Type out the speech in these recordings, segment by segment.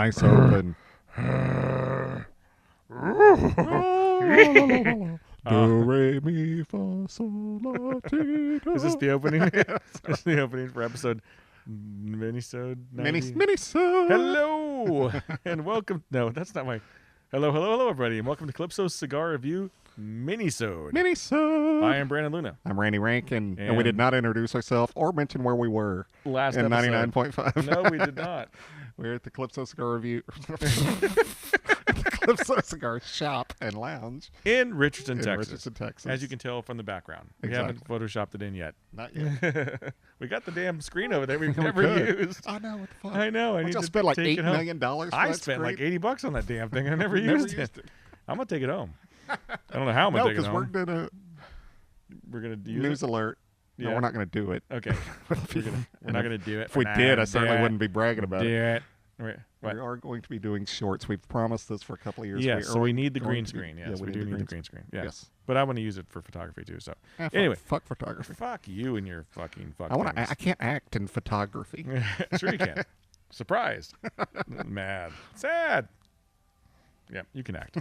nice open. Do, re, mi, fa, sol, la, ti, do. Is this the opening? This is the opening for episode Minisode 90? Minisode. Hello and welcome. No, that's not my. Hello, everybody, and welcome to Calypso Cigar Review Minisode. I am Brandon Luna. I'm Randy Rankin, and we did not introduce ourselves or mention where we were Last in episode. 99.5. No, we did not. We're at the Calypso Cigar Review. Calypso Cigar Shop and Lounge In Richardson, in Texas. Richardson, Texas. As you can tell from the background. We Exactly. haven't photoshopped it in yet. Not yet. We got the damn screen over there we've We never could. used. I know, what the fuck. I know. I I need just to spent like take $8 it home. million for I that spent screen. like $80 on that damn thing. I never Never used it. I'm going to take it home. I don't know how I'm going to take it home. because We're going to do news it. alert. Yeah. No, we're not going to do it. Okay. We're not going to do it. If we did, I certainly wouldn't be bragging about do it. it. Wait, what? We are going to be doing shorts. We've promised this for a couple of years. Yes, so we need the going green to be- screen. Yes, yeah, we do need the green screen. Yeah. Yes. But I want to use it for photography too. So Fuck, anyway, fuck photography. fuck you and your fucking fuck. I can't act in photography. Sure you can. Surprised. Mad. Sad. Yeah, you can act.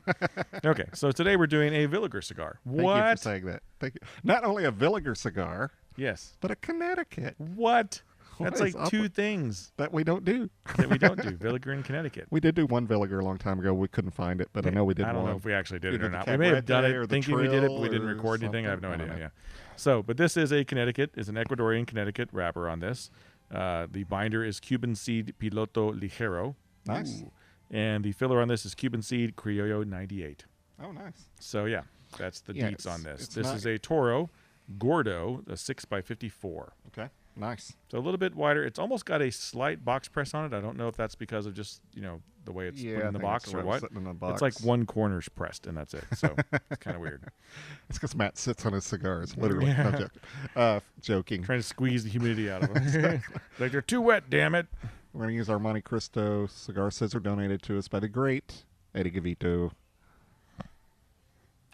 Okay, so today we're doing a Villiger cigar. Thank you for saying that. Thank you. Not only a Villiger cigar, Yes. but a Connecticut What? What That's is like up two with- things that we don't do. that we don't do. Villiger in Connecticut. We did do one Villiger a long time ago. We couldn't find it, but I know we did I don't one. know if we actually did it Either or the not. We may have done Cabrete or it the thinking we did it, but we Trill didn't or record anything. I have no something. I idea. don't Yeah. So, but this is a Connecticut. Is an Ecuadorian Connecticut wrapper on this. The binder is Cuban seed Piloto Ligero. Nice. Ooh. And the filler on this is Cuban seed Criollo 98. Oh, nice. So yeah, that's the Yeah, deets on this. it's This not- is a Toro Gordo, a 6x54. Okay. Nice. So a little bit wider. It's almost got a slight box press on it. I don't know if that's because of just, the way it's put I in the think box it's or around what. sitting in the box. It's like one corner's pressed and that's it. So it's kind of weird. It's because Matt sits on his cigars, literally. Yeah. No joking. Joking. Trying to squeeze the humidity out of them. Like they're too wet, damn it. We're going to use our Monte Cristo cigar scissor donated to us by the great Eddie Gavito.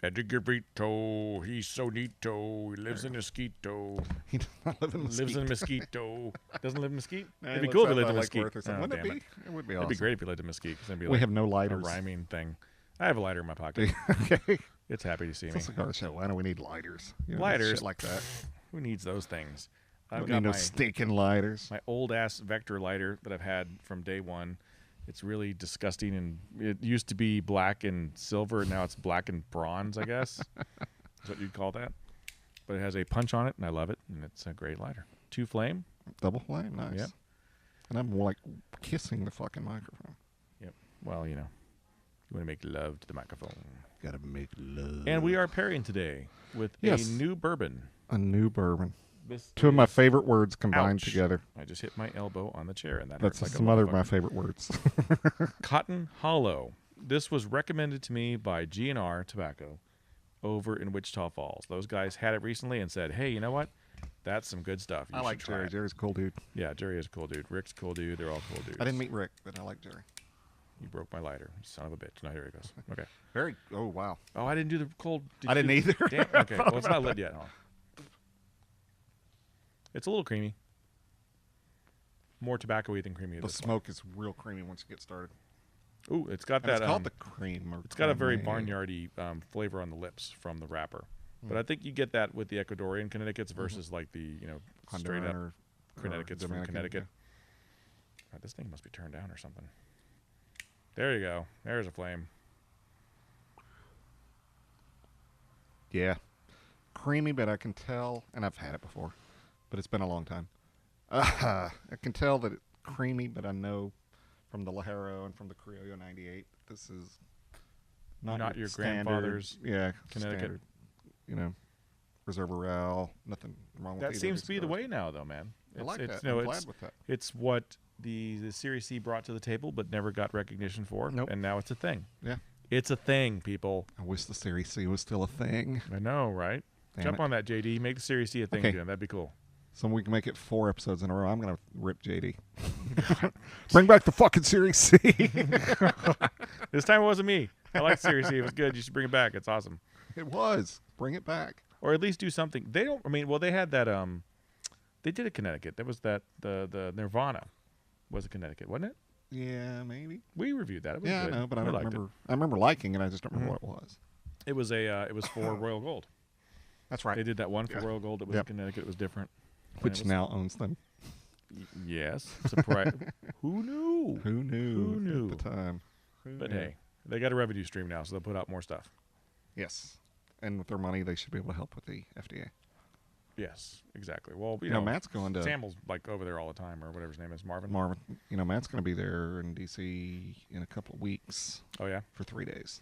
Eddie Gavito, he's so neato. He lives in Mosquito. He does not live in Mesquite. Lives in Mosquito. Doesn't live in Mesquite? Nah, It'd he be cool if he lives lived in out by Mesquite. Lake Worth or something. Wouldn't damn it be? It would be It'd awesome. be great if he lived in Mesquite. 'Cause it'd be We like have no a lighters. rhyming thing. I have a lighter in my pocket. Okay. It's happy to see It's me. a cigar show. Why don't we need lighters? Lighters? Shit like that. Who needs those things? I I've don't got need no my, stinking lighters. my old ass Vector lighter that I've had from day one. It's really disgusting, and it used to be black and silver, and now it's black and bronze, I guess. Is what you'd call that. But it has a punch on it, and I love it, and it's a great lighter. 2 flame. Double flame? Nice. Yep. And I'm like kissing the fucking microphone. Yep. Well, you want to make love to the microphone. Gotta make love. And we are pairing today with Yes. a new bourbon. A new bourbon. This Two of my is- favorite words combined Ouch. together. I just hit my elbow on the chair, and that That's hurts like some a other of motherfucker. my favorite words. Cotton Hollow. This was recommended to me by G&R Tobacco over in Wichita Falls. Those guys had it recently and said, hey, you know what? That's some good stuff. You I like should try Jerry. it." Jerry's a cool dude. Yeah, Jerry is a cool dude. Rick's a cool dude. They're all cool dudes. I didn't meet Rick, but I like Jerry. You broke my lighter. You son of a bitch. Now here it goes. Okay. Very. Oh, wow. Oh, I didn't do the cold. I didn't either. Damn. Okay. Well, it's not lit yet. Huh? It's a little creamy. More tobacco-y than creamy. The smoke is real creamy once you get started. Ooh, it's got And that. it's called the cream. Or It's got a very creme. barnyardy flavor on the lips from the wrapper. But I think you get that with the Ecuadorian Connecticut's versus like the straight Honduran up or Connecticut's from Dominican, Connecticut. God, this thing must be turned down or something. There you go. There's a flame. Yeah. Creamy, but I can tell, and I've had it before, but it's been a long time. I can tell that it's creamy, but I know from the Ligero and from the Criollo 98, this is Not your standard- grandfather's yeah, Connecticut. Standard, Reserve Royale, nothing wrong with That either seems of to be the these way now, though, man. cigars. I like it's, that. I'm glad with that. It's what the Series C brought to the table, but never got recognition for. Nope. And now it's a thing. Yeah. It's a thing, people. I wish the Series C was still a thing. I know, right? Damn Jump it. on that, JD. Make the Series C a thing Okay. again. That'd be cool. So we can make it 4 episodes in a row. I'm going to rip JD. Bring back the fucking Series C. This time it wasn't me. I like Series C. It was good. You should bring it back. It's awesome. It was. Bring it back. Or at least do something. They don't. I mean, well, they had that. They did a Connecticut. There was that the Nirvana was a Connecticut, wasn't it? Yeah, maybe. We reviewed that. It was Yeah, good. I know, but I We don't liked remember. I remember liking it. I just don't remember what it was. It was it was for Royal Gold. That's right. They did that one for Yeah. Royal Gold. It was in Connecticut. It was different. And Which it was, now owns them. yes, surprise. Who knew? Who knew? Who knew? At the time? Who But knew? hey, they got a revenue stream now, so they'll put out more stuff. Yes. And with their money, they should be able to help with the FDA. Yes, exactly. Well, You know, Matt's going to Samuel's like over there all the time, or whatever his name is, Marvin. Marvin. You know, Matt's going to be there in D.C. in a couple of weeks Oh yeah. for 3 days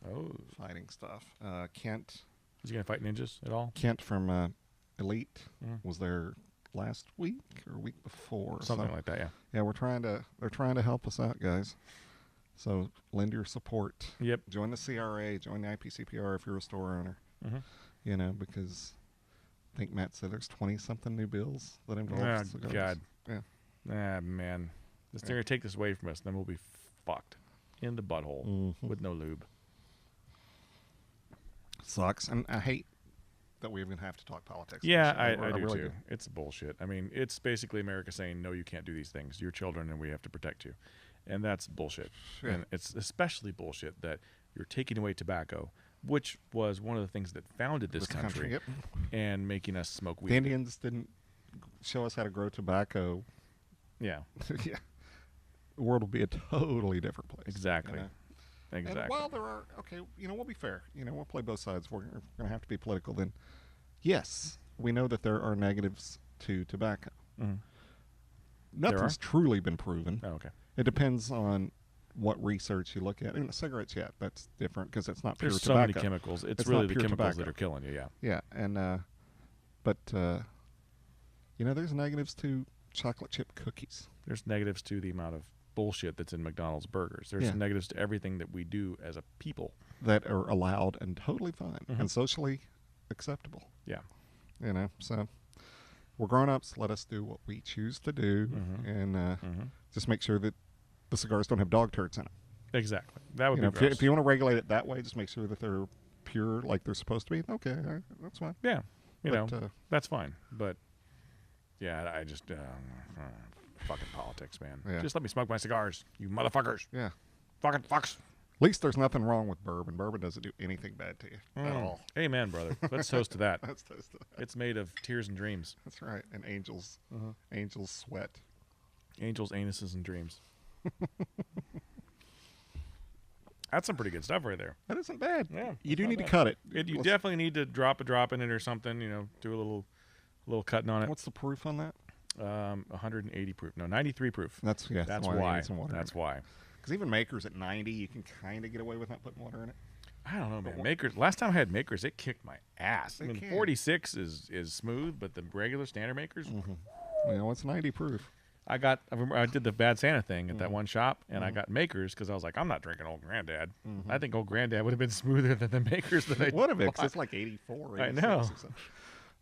Oh, fighting stuff. Kent is he gonna fight ninjas at all? from Elite Mhm. was there last week or week before. Something so, like that. Yeah. yeah, they're trying to help us out, guys. So lend your support. Yep. Join the CRA, join the IPCPR if you're a store owner. Mm-hmm. You know, because I think Matt said there's 20-something new bills that involve Oh cigars. God. Yeah. Ah man, they're gonna take this away from us, then we'll be fucked in the butthole Mhm. with no lube. Sucks. And I hate that we even have to talk politics. Yeah, on this. I do really too. It's bullshit. I mean, it's basically America saying, no, you can't do these things. You're children and we have to protect you. And that's bullshit. Yeah. And it's especially bullshit that you're taking away tobacco, which was one of the things that founded this country, Yep. and making us smoke weed. The Indians didn't show us how to grow tobacco. Yeah, Yeah. The world would be a totally different place. exactly. You know? Exactly. And while there are, okay, you know, we'll be fair. You know, we'll play both sides. We're going to have to be political then. Yes, we know that there are negatives to tobacco. Mhm. Nothing's truly been proven. Oh, okay. It depends on what research you look at. And cigarettes, yeah, that's different because it's not pure There's so tobacco. many chemicals. It's It's really not the pure chemicals tobacco. that are killing you. Yeah. Yeah, and but you know, there's negatives to chocolate chip cookies. There's negatives to the amount of bullshit that's in McDonald's burgers. There's Yeah. negatives to everything that we do as a people. That are allowed and totally fine Mhm. and socially acceptable. Yeah. You know, so we're grown-ups. Let us do what we choose to do, Mhm. and Mm-hmm. just make sure that the cigars don't have dog turds in them. Exactly. That would You be know, gross. if you want to regulate it that way, just make sure that they're pure like they're supposed to be. Okay, all right, that's fine. Yeah, you But, know, that's fine. But yeah, I just fucking politics, man. Yeah. Just let me smoke my cigars, you motherfuckers. Yeah. Fucking fucks. At least there's nothing wrong with bourbon. Bourbon doesn't do anything bad to you at all. Amen, brother. Let's toast to that. That's toast to that. It's made of tears and dreams, That's right. And angels, angels sweat. angels, anuses, and dreams. That's some pretty good stuff right there. That isn't bad. Yeah, You that's do not need to bad. cut it. You Let's- definitely need to drop a drop in it or something. You know, do a little cutting on it. What's the proof on that? 180 proof. No, 93 proof. That's That's why. why. Need some water That's why. Because even makers at 90, you can kind of get away with not putting water in it. I don't know, man. what- Makers. Last time I had makers, it kicked my ass. I It mean, can. 46 is smooth, but the regular standard makers, You know, it's 90 proof. I remember I did the Bad Santa thing at that one shop, and I got makers because I was like, I'm not drinking Old Granddad. I think Old Granddad would have been smoother than the makers that I What have it? 'Cause bought. it's like 84. I 86 know. or something.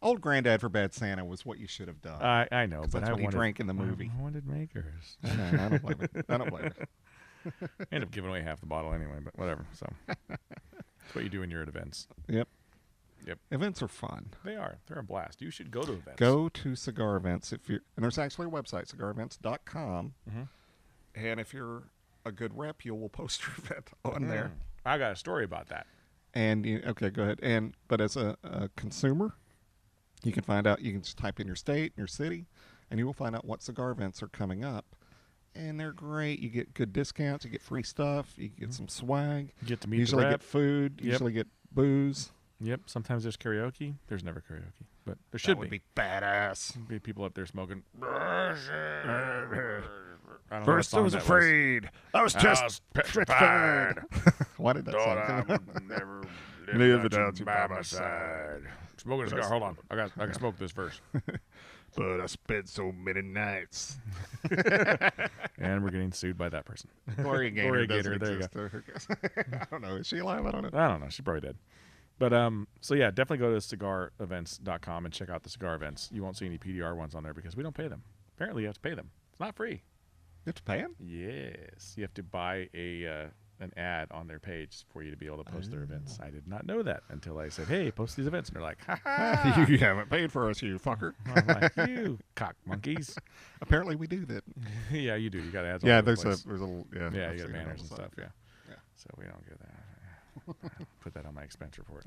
Old Granddad for Bad Santa was what you should have done. I know, 'Cause but that's I what he wanted, drank in the movie. I wanted makers. I know, I don't blame it. I don't blame it. I ended up giving away half the bottle anyway, but whatever. So that's what you do when you're at events. Yep. Yep. Events are fun. They're a blast. You should go to events. Go to cigar events if you're, and there's actually a website, cigarevents.com. Mhm. And if you're a good rep, you will post your event on there. I got a story about that. And okay, go ahead. But as a consumer, you can find out. You can just type in your state, your city, and you will find out what cigar events are coming up. And they're great. You get good discounts. You get free stuff. You get some swag. You get to meet Usually the rep. get food. Yep. Usually get booze. Yep. Sometimes there's karaoke. There's never karaoke, but there should That would be badass. be people up there smoking. I don't know what First I song was that afraid. I was just petrified. Why did that song come out? never Live without you by my side. Smoking a cigar. Hold on, I can smoke this first. But I spent so many nights. And we're getting sued by that person. Gloria Gaynor Gloria doesn't Gaynor, there you exist. I don't know. Is she alive? I don't know. I don't know. She's probably dead. But so yeah, definitely go to cigarevents.com and check out the cigar events. You won't see any PDR ones on there because we don't pay them. Apparently, you have to pay them. It's not free. You have to pay him? Yes, you have to buy a an ad on their page for you to be able to post their events. I did not know that until I said, "Hey, post these events," and they're like, "Ha ha! You haven't paid for us, you fucker." I'm like, "You cock monkeys." Apparently, we do that. Yeah, you do. You got ads. Yeah, all over there's the place. a little Yeah, I've you got seen it banners on and the stuff. side. Yeah. Yeah. So we don't get that. Put that on my expense report.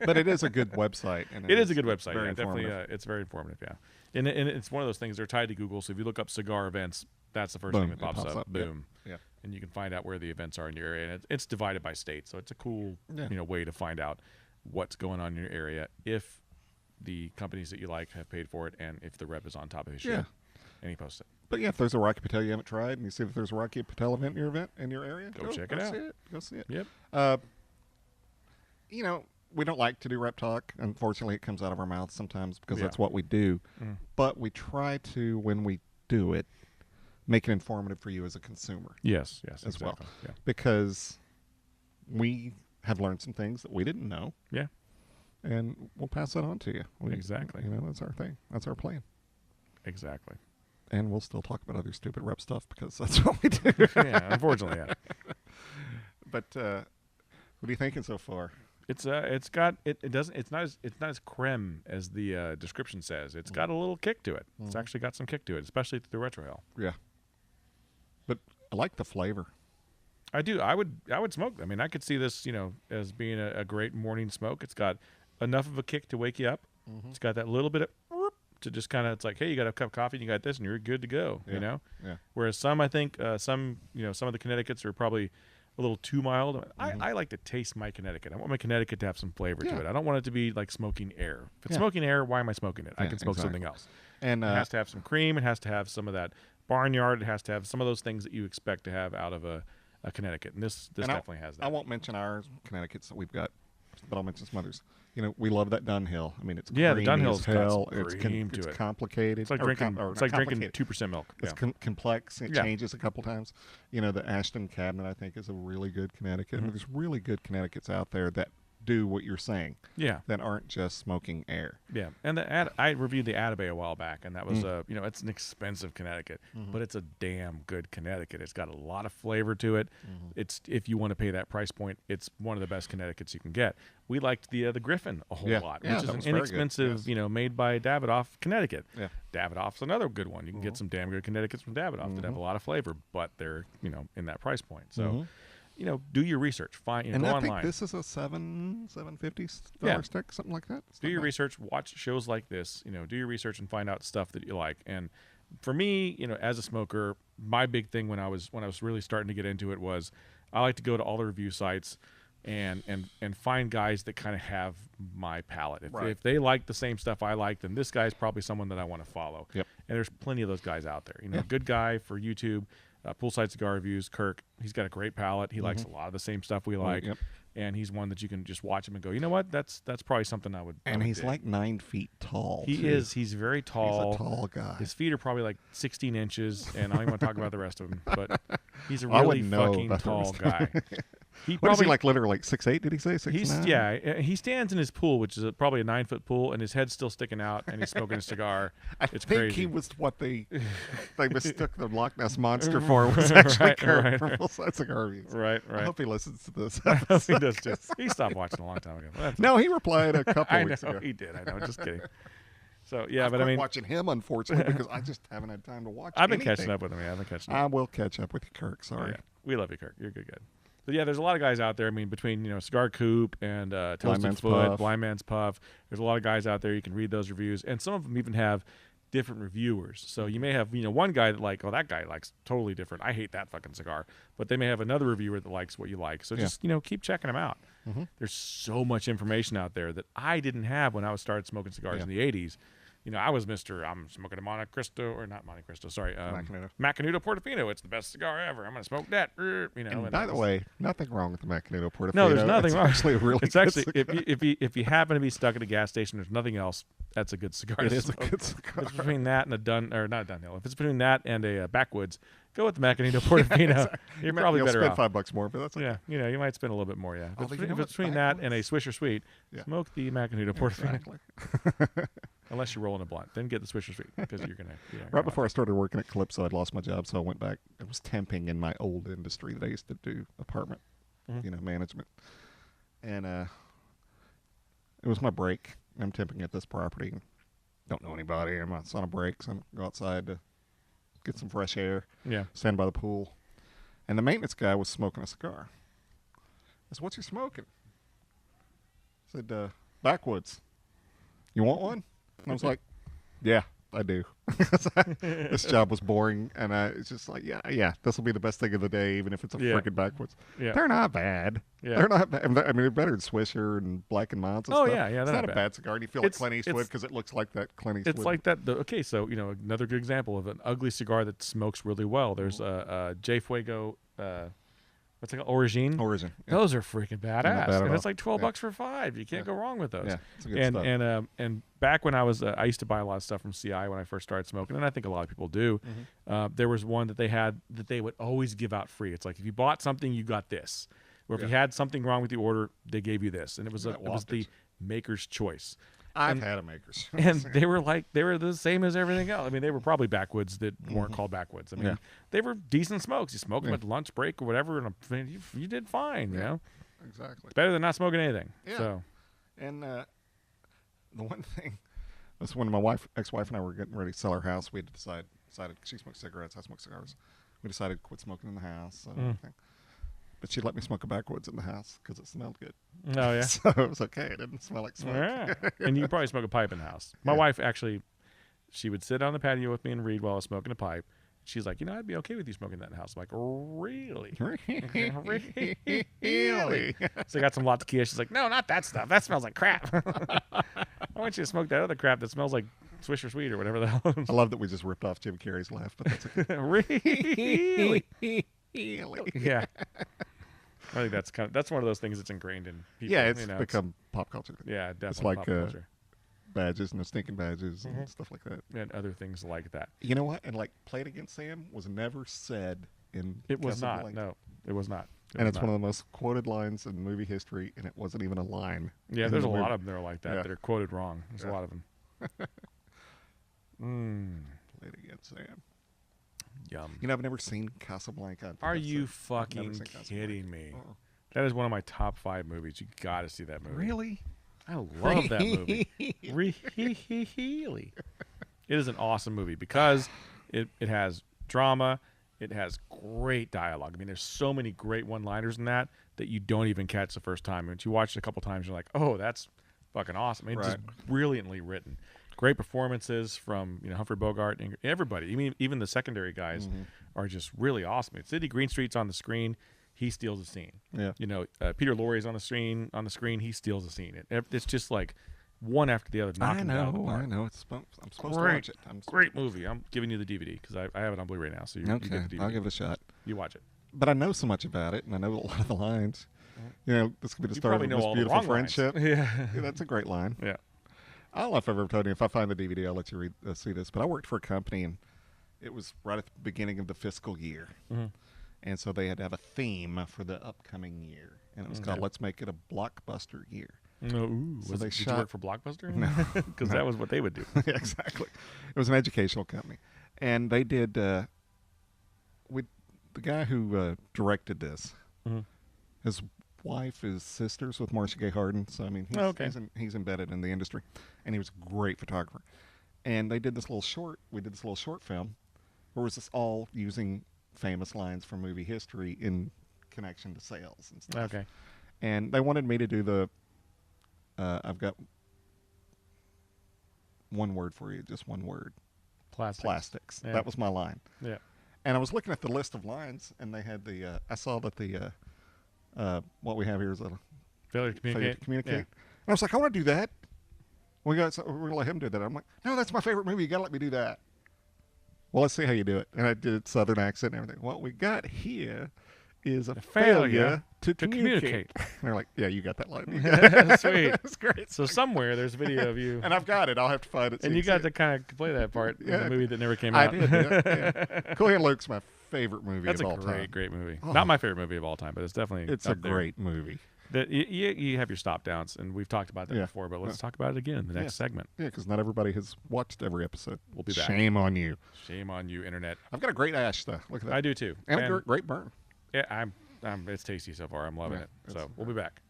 But it is a good website. And It is a good website. Very Yeah, definitely. informative. It's very informative. Yeah, and it's one of those things. They're tied to Google. So if you look up cigar events, that's the first Boom, thing that it pops pops up. up. Yep. Boom. Yeah. And you can find out where the events are in your area, and it's divided by state. So it's a cool, way to find out what's going on in your area if the companies that you like have paid for it, and if the rep is on top of his shit. Yeah. And he posts it. But yeah, if there's a Rocky Patel you haven't tried, and you see if there's a Rocky Patel event in your area, Go check it out. Go see it. Yep. We don't like to do rep talk. Unfortunately, it comes out of our mouths sometimes because Yeah. that's what we do. Mm. But we try to, when we do it, make it informative for you as a consumer Yes. as Exactly. well. Yeah. Because we have learned some things that we didn't know. Yeah. And we'll pass that on to you. Exactly. That's our thing. That's our plan. Exactly. And we'll still talk about other stupid rep stuff because that's what we do. Yeah. Unfortunately, yeah. But what are you thinking so far? It's not as creme as the description says. It's got a little kick to it. It's actually got some kick to it, especially through the retrohale. Yeah. But I like the flavor. I do. I would smoke. I mean, I could see this, as being a great morning smoke. It's got enough of a kick to wake you up. Mm-hmm. It's got that little bit of to just kind of, it's like, hey, you got a cup of coffee, and you got this, and you're good to go. Yeah. Yeah. Whereas some, I think, some of the Connecticut's are probably a little too mild. Mm-hmm. I like to taste my Connecticut. I want my Connecticut to have some flavor Yeah. to it. I don't want it to be like smoking air. If it's Yeah. smoking air, why am I smoking it? I Yeah, can smoke exactly. something else. And It has to have some cream. It has to have some of that barnyard. It has to have some of those things that you expect to have out of a Connecticut. And this definitely has that. I won't mention our Connecticut's that we've got, but I'll mention some others. We love that Dunhill. I mean, it's Yeah, the creamy Dunhill's as got hell. some cream to it's it. complicated. It's like Or drinking. or It's not like drinking complicated. 2% milk. It's Yeah. complex. It Yeah. changes a couple times. The Ashton cabinet, I think, is a really good Connecticut. Mm-hmm. There's really good Connecticut's out there that do what you're saying, Yeah. that aren't just smoking air. Yeah, and I reviewed the Atabay a while back, and that was it's an expensive Connecticut, but it's a damn good Connecticut. It's got a lot of flavor to it. It's, if you want to pay that price point, it's one of the best Connecticut's you can get. We liked the Griffin a whole Yeah. lot, Yeah, which is that an was very good. inexpensive, Yes. made by Davidoff, Connecticut. Yeah. Davidoff's another good one. You can get some damn good Connecticut's from Davidoff that have a lot of flavor, but they're in that price point. So. Do your research. Find And go I online. think this is a $750 Yeah. stick, something like that. Do your research. Watch shows like this. Do your research and find out stuff that you like. And for me, as a smoker, my big thing when I was really starting to get into it was I like to go to all the review sites and find guys that kind of have my palate. If they like the same stuff I like, then this guy's probably someone that I want to follow. Yep. And there's plenty of those guys out there. Yeah. Good guy for YouTube. Poolside Cigar Reviews, Kirk. He's got a great palate. He likes a lot of the same stuff we like. Yep. And he's one that you can just watch him and go, you know what? That's probably something I would. And he's dig. like 9 feet tall. He too. is. He's very tall. He's a tall guy. His feet are probably like 16 inches, and I don't even want to talk about the rest of him. But he's a I really wouldn't know fucking about the tall rest of guy. him. He What is probably he, like literally like 6'8", did he say? 6'9"? he stands in his pool, which is probably a 9-foot pool, and his head's still sticking out, and he's smoking a cigar. I It's think crazy. he was what they mistook the Loch Ness Monster for was actually Kurt from Full-Size Cigar Reviews. Right. I hope he listens to this. he does too. He stopped watching a long time ago. Well, No, he replied a couple I weeks know ago. he did. I know. Just kidding. So yeah, I've but I quit mean, watching him, unfortunately, because I just haven't had time to watch. I've been anything. catching up with him. Yeah, I've been catching up. I will catch up with you, Kirk. Sorry. Yeah. We love you, Kirk. You're good. But yeah, there's a lot of guys out there. I mean, between Cigar Coop and Toasted Man's Foot, Puff. Blind Man's Puff, there's a lot of guys out there. You can read those reviews, and some of them even have different reviewers. So you may have one guy that that guy likes totally different. I hate that fucking cigar, but they may have another reviewer that likes what you like. So just keep checking them out. Mm-hmm. There's so much information out there that I didn't have when I started smoking cigars in the 80s. I was I'm smoking a Monte Cristo, or not Monte Cristo, sorry. Macanudo Portofino. It's the best cigar ever. I'm going to smoke that. And by the way, nothing wrong with the Macanudo Portofino. No, there's nothing wrong. Actually, a really it's good actually, cigar. if you happen to be stuck at a gas station, there's nothing else. That's a good cigar. It to is a smoke. good cigar. If it's between that and not a Dunhill. If it's between that and a Backwoods, Go with the Macanito Portofino. Exactly. You're probably better spend off. $5 more, but that's okay. Yeah, you might spend a little bit more. Yeah, Although, if it's between that and a Swisher Sweet, smoke the Macanito Portofino. Exactly. Unless you're rolling a blunt, then get the Swisher Sweet because you're gonna. Right before I started working at Calypso, I'd lost my job, so I went back. I was temping in my old industry that I used to do apartment, management, and it was my break. I'm temping at this property. Don't know anybody. I'm on a break, so I go outside to get some fresh air. Yeah. Stand by the pool, and the maintenance guy was smoking a cigar. I said, "What's you smoking?" I said, "Backwoods. You want one?" And I was like, "Yeah, I do." This job was boring, and it's just like, yeah, this will be the best thing of the day, even if it's a freaking Backwoods. Yeah. They're not bad. Yeah. They're not bad. I mean, they're better than Swisher and Black and Milds and Oh, stuff. yeah, It's they're not not a bad. bad cigar. And you feel like Clint Eastwood because it looks like that Clint Eastwood. It's like that. Okay, so another good example of an ugly cigar that smokes really well. There's J Fuego. What's it called? Origin. Origin. Yeah. Those are freaking badass, bad at and all. it's like $12 for 5. You can't go wrong with those. Yeah, it's a good stuff. And back when I was, I used to buy a lot of stuff from CI when I first started smoking, and I think a lot of people do. There was one that they had that they would always give out free. It's like if you bought something, you got this, or if you had something wrong with the order, they gave you this, and it was the maker's choice. I've had a maker's choice. And they were the same as everything else. I mean, they were probably Backwoods that weren't called Backwoods. I mean, they were decent smokes. You smoked them at lunch break or whatever, and you did fine. You know, Exactly. it's better than not smoking anything. Yeah. So, And the one thing was when my ex-wife and I were getting ready to sell our house, we had decided she smoked cigarettes, I smoked cigars. We decided to quit smoking in the house. Everything. But she let me smoke a Backwoods in the house because it smelled good. oh yeah. So it was okay. It didn't smell like smoke. Yeah. And you probably smoke a pipe in the house. My wife actually, she would sit on the patio with me and read while I was smoking a pipe. She's like, I'd be okay with you smoking that in the house. I'm like, really? Really? So I got some La Tequila. She's like, no, not that stuff. That smells like crap. I want you to smoke that other crap that smells like Swisher Sweet or whatever the hell. I love that we just ripped off Jim Carrey's laugh, but that's okay. Really? Really? Yeah. I think that's one of those things that's ingrained in people. Yeah, it's become pop culture. Yeah, definitely It's like pop culture. badges and the stinking badges and stuff like that. And other things like that. You know what? And like Play It Again, Sam was never said in It was not. Casablanca. No, it was not. And it's one of the most quoted lines in movie history, and it wasn't even a line. Yeah, in there's the a movie. lot of them that are like that. Yeah. That are quoted wrong. There's a lot of them. Play It Again, Sam. Yum. You know, I've never seen Casablanca. I think Are I've you seen- I've never fucking seen Casablanca. kidding me? Oh. That is one of my top 5 movies. You got to see that movie. Really? I love that movie. Really. It is an awesome movie because it has drama. It has great dialogue. I mean, there's so many great one-liners in that you don't even catch the first time. Once you watch it a couple times, you're like, oh, that's fucking awesome. I mean, it's just brilliantly written. Great performances from Humphrey Bogart and everybody. Even the secondary guys are just really awesome. It's Sidney Greenstreet's on the screen. He steals the scene. Yeah. Peter Lorre's on the screen. He steals the scene. It's just like one after the other. I knocking it out of the know. park. I know. I'm supposed to watch it. Great movie. I'm giving you the DVD because I have it on Blu-ray now. So you Okay, get the DVD. I'll give it a shot. You watch it. But I know so much about it, and I know a lot of the lines. This could be the You start of probably know this all the beautiful wrong lines. friendship. Yeah. Yeah, that's a great line. Yeah. I don't know if I've ever told you. If I find the DVD, I'll let you see this. But I worked for a company, and it was right at the beginning of the fiscal year. And so they had to have a theme for the upcoming year. And it was called Let's Make It a Blockbuster Year. No, ooh. So they Did you shot- work for Blockbuster? No. Because that was what they would do. Yeah, exactly. It was an educational company. And they did, the guy who directed this, his wife is sisters with Marcia Gay Harden. So, I mean, he's embedded in the industry. And he was a great photographer. And they did this little short, we did this little short film where it was just all using famous lines from movie history in connection to sales and stuff. Okay. And they wanted me to do the, I've got one word for you, just one word. Plastics. Yeah. That was my line. Yeah. And I was looking at the list of lines, and they had I saw that what we have here is a Failure to failure to communicate. Yeah. And I was like, I want to do that. We're going to let him do that. I'm like, no, that's my favorite movie. You got to let me do that. Well, let's see how you do it. And I did Southern accent and everything. What we got here is a failure to communicate. And they're like, yeah, you got that line. You got it. Sweet. That's great. So somewhere there's a video of you. And I've got it. I'll have to find it. And you got to kind of play that part in Yeah, the movie that never came I out. did. Yeah. Cool Hand Luke's my favorite movie That's of a all time. great movie. Oh. Not my favorite movie of all time, but it's definitely It's a great movie. You have your stop downs, and we've talked about that before, but let's talk about it again in the next segment. Yeah, because not everybody has watched every episode. We'll be back. Shame on you. Shame on you, internet. I've got a great ash, though. Look at that. I do, too. And a great burn. Yeah, it's tasty so far. I'm loving it. So we'll be back.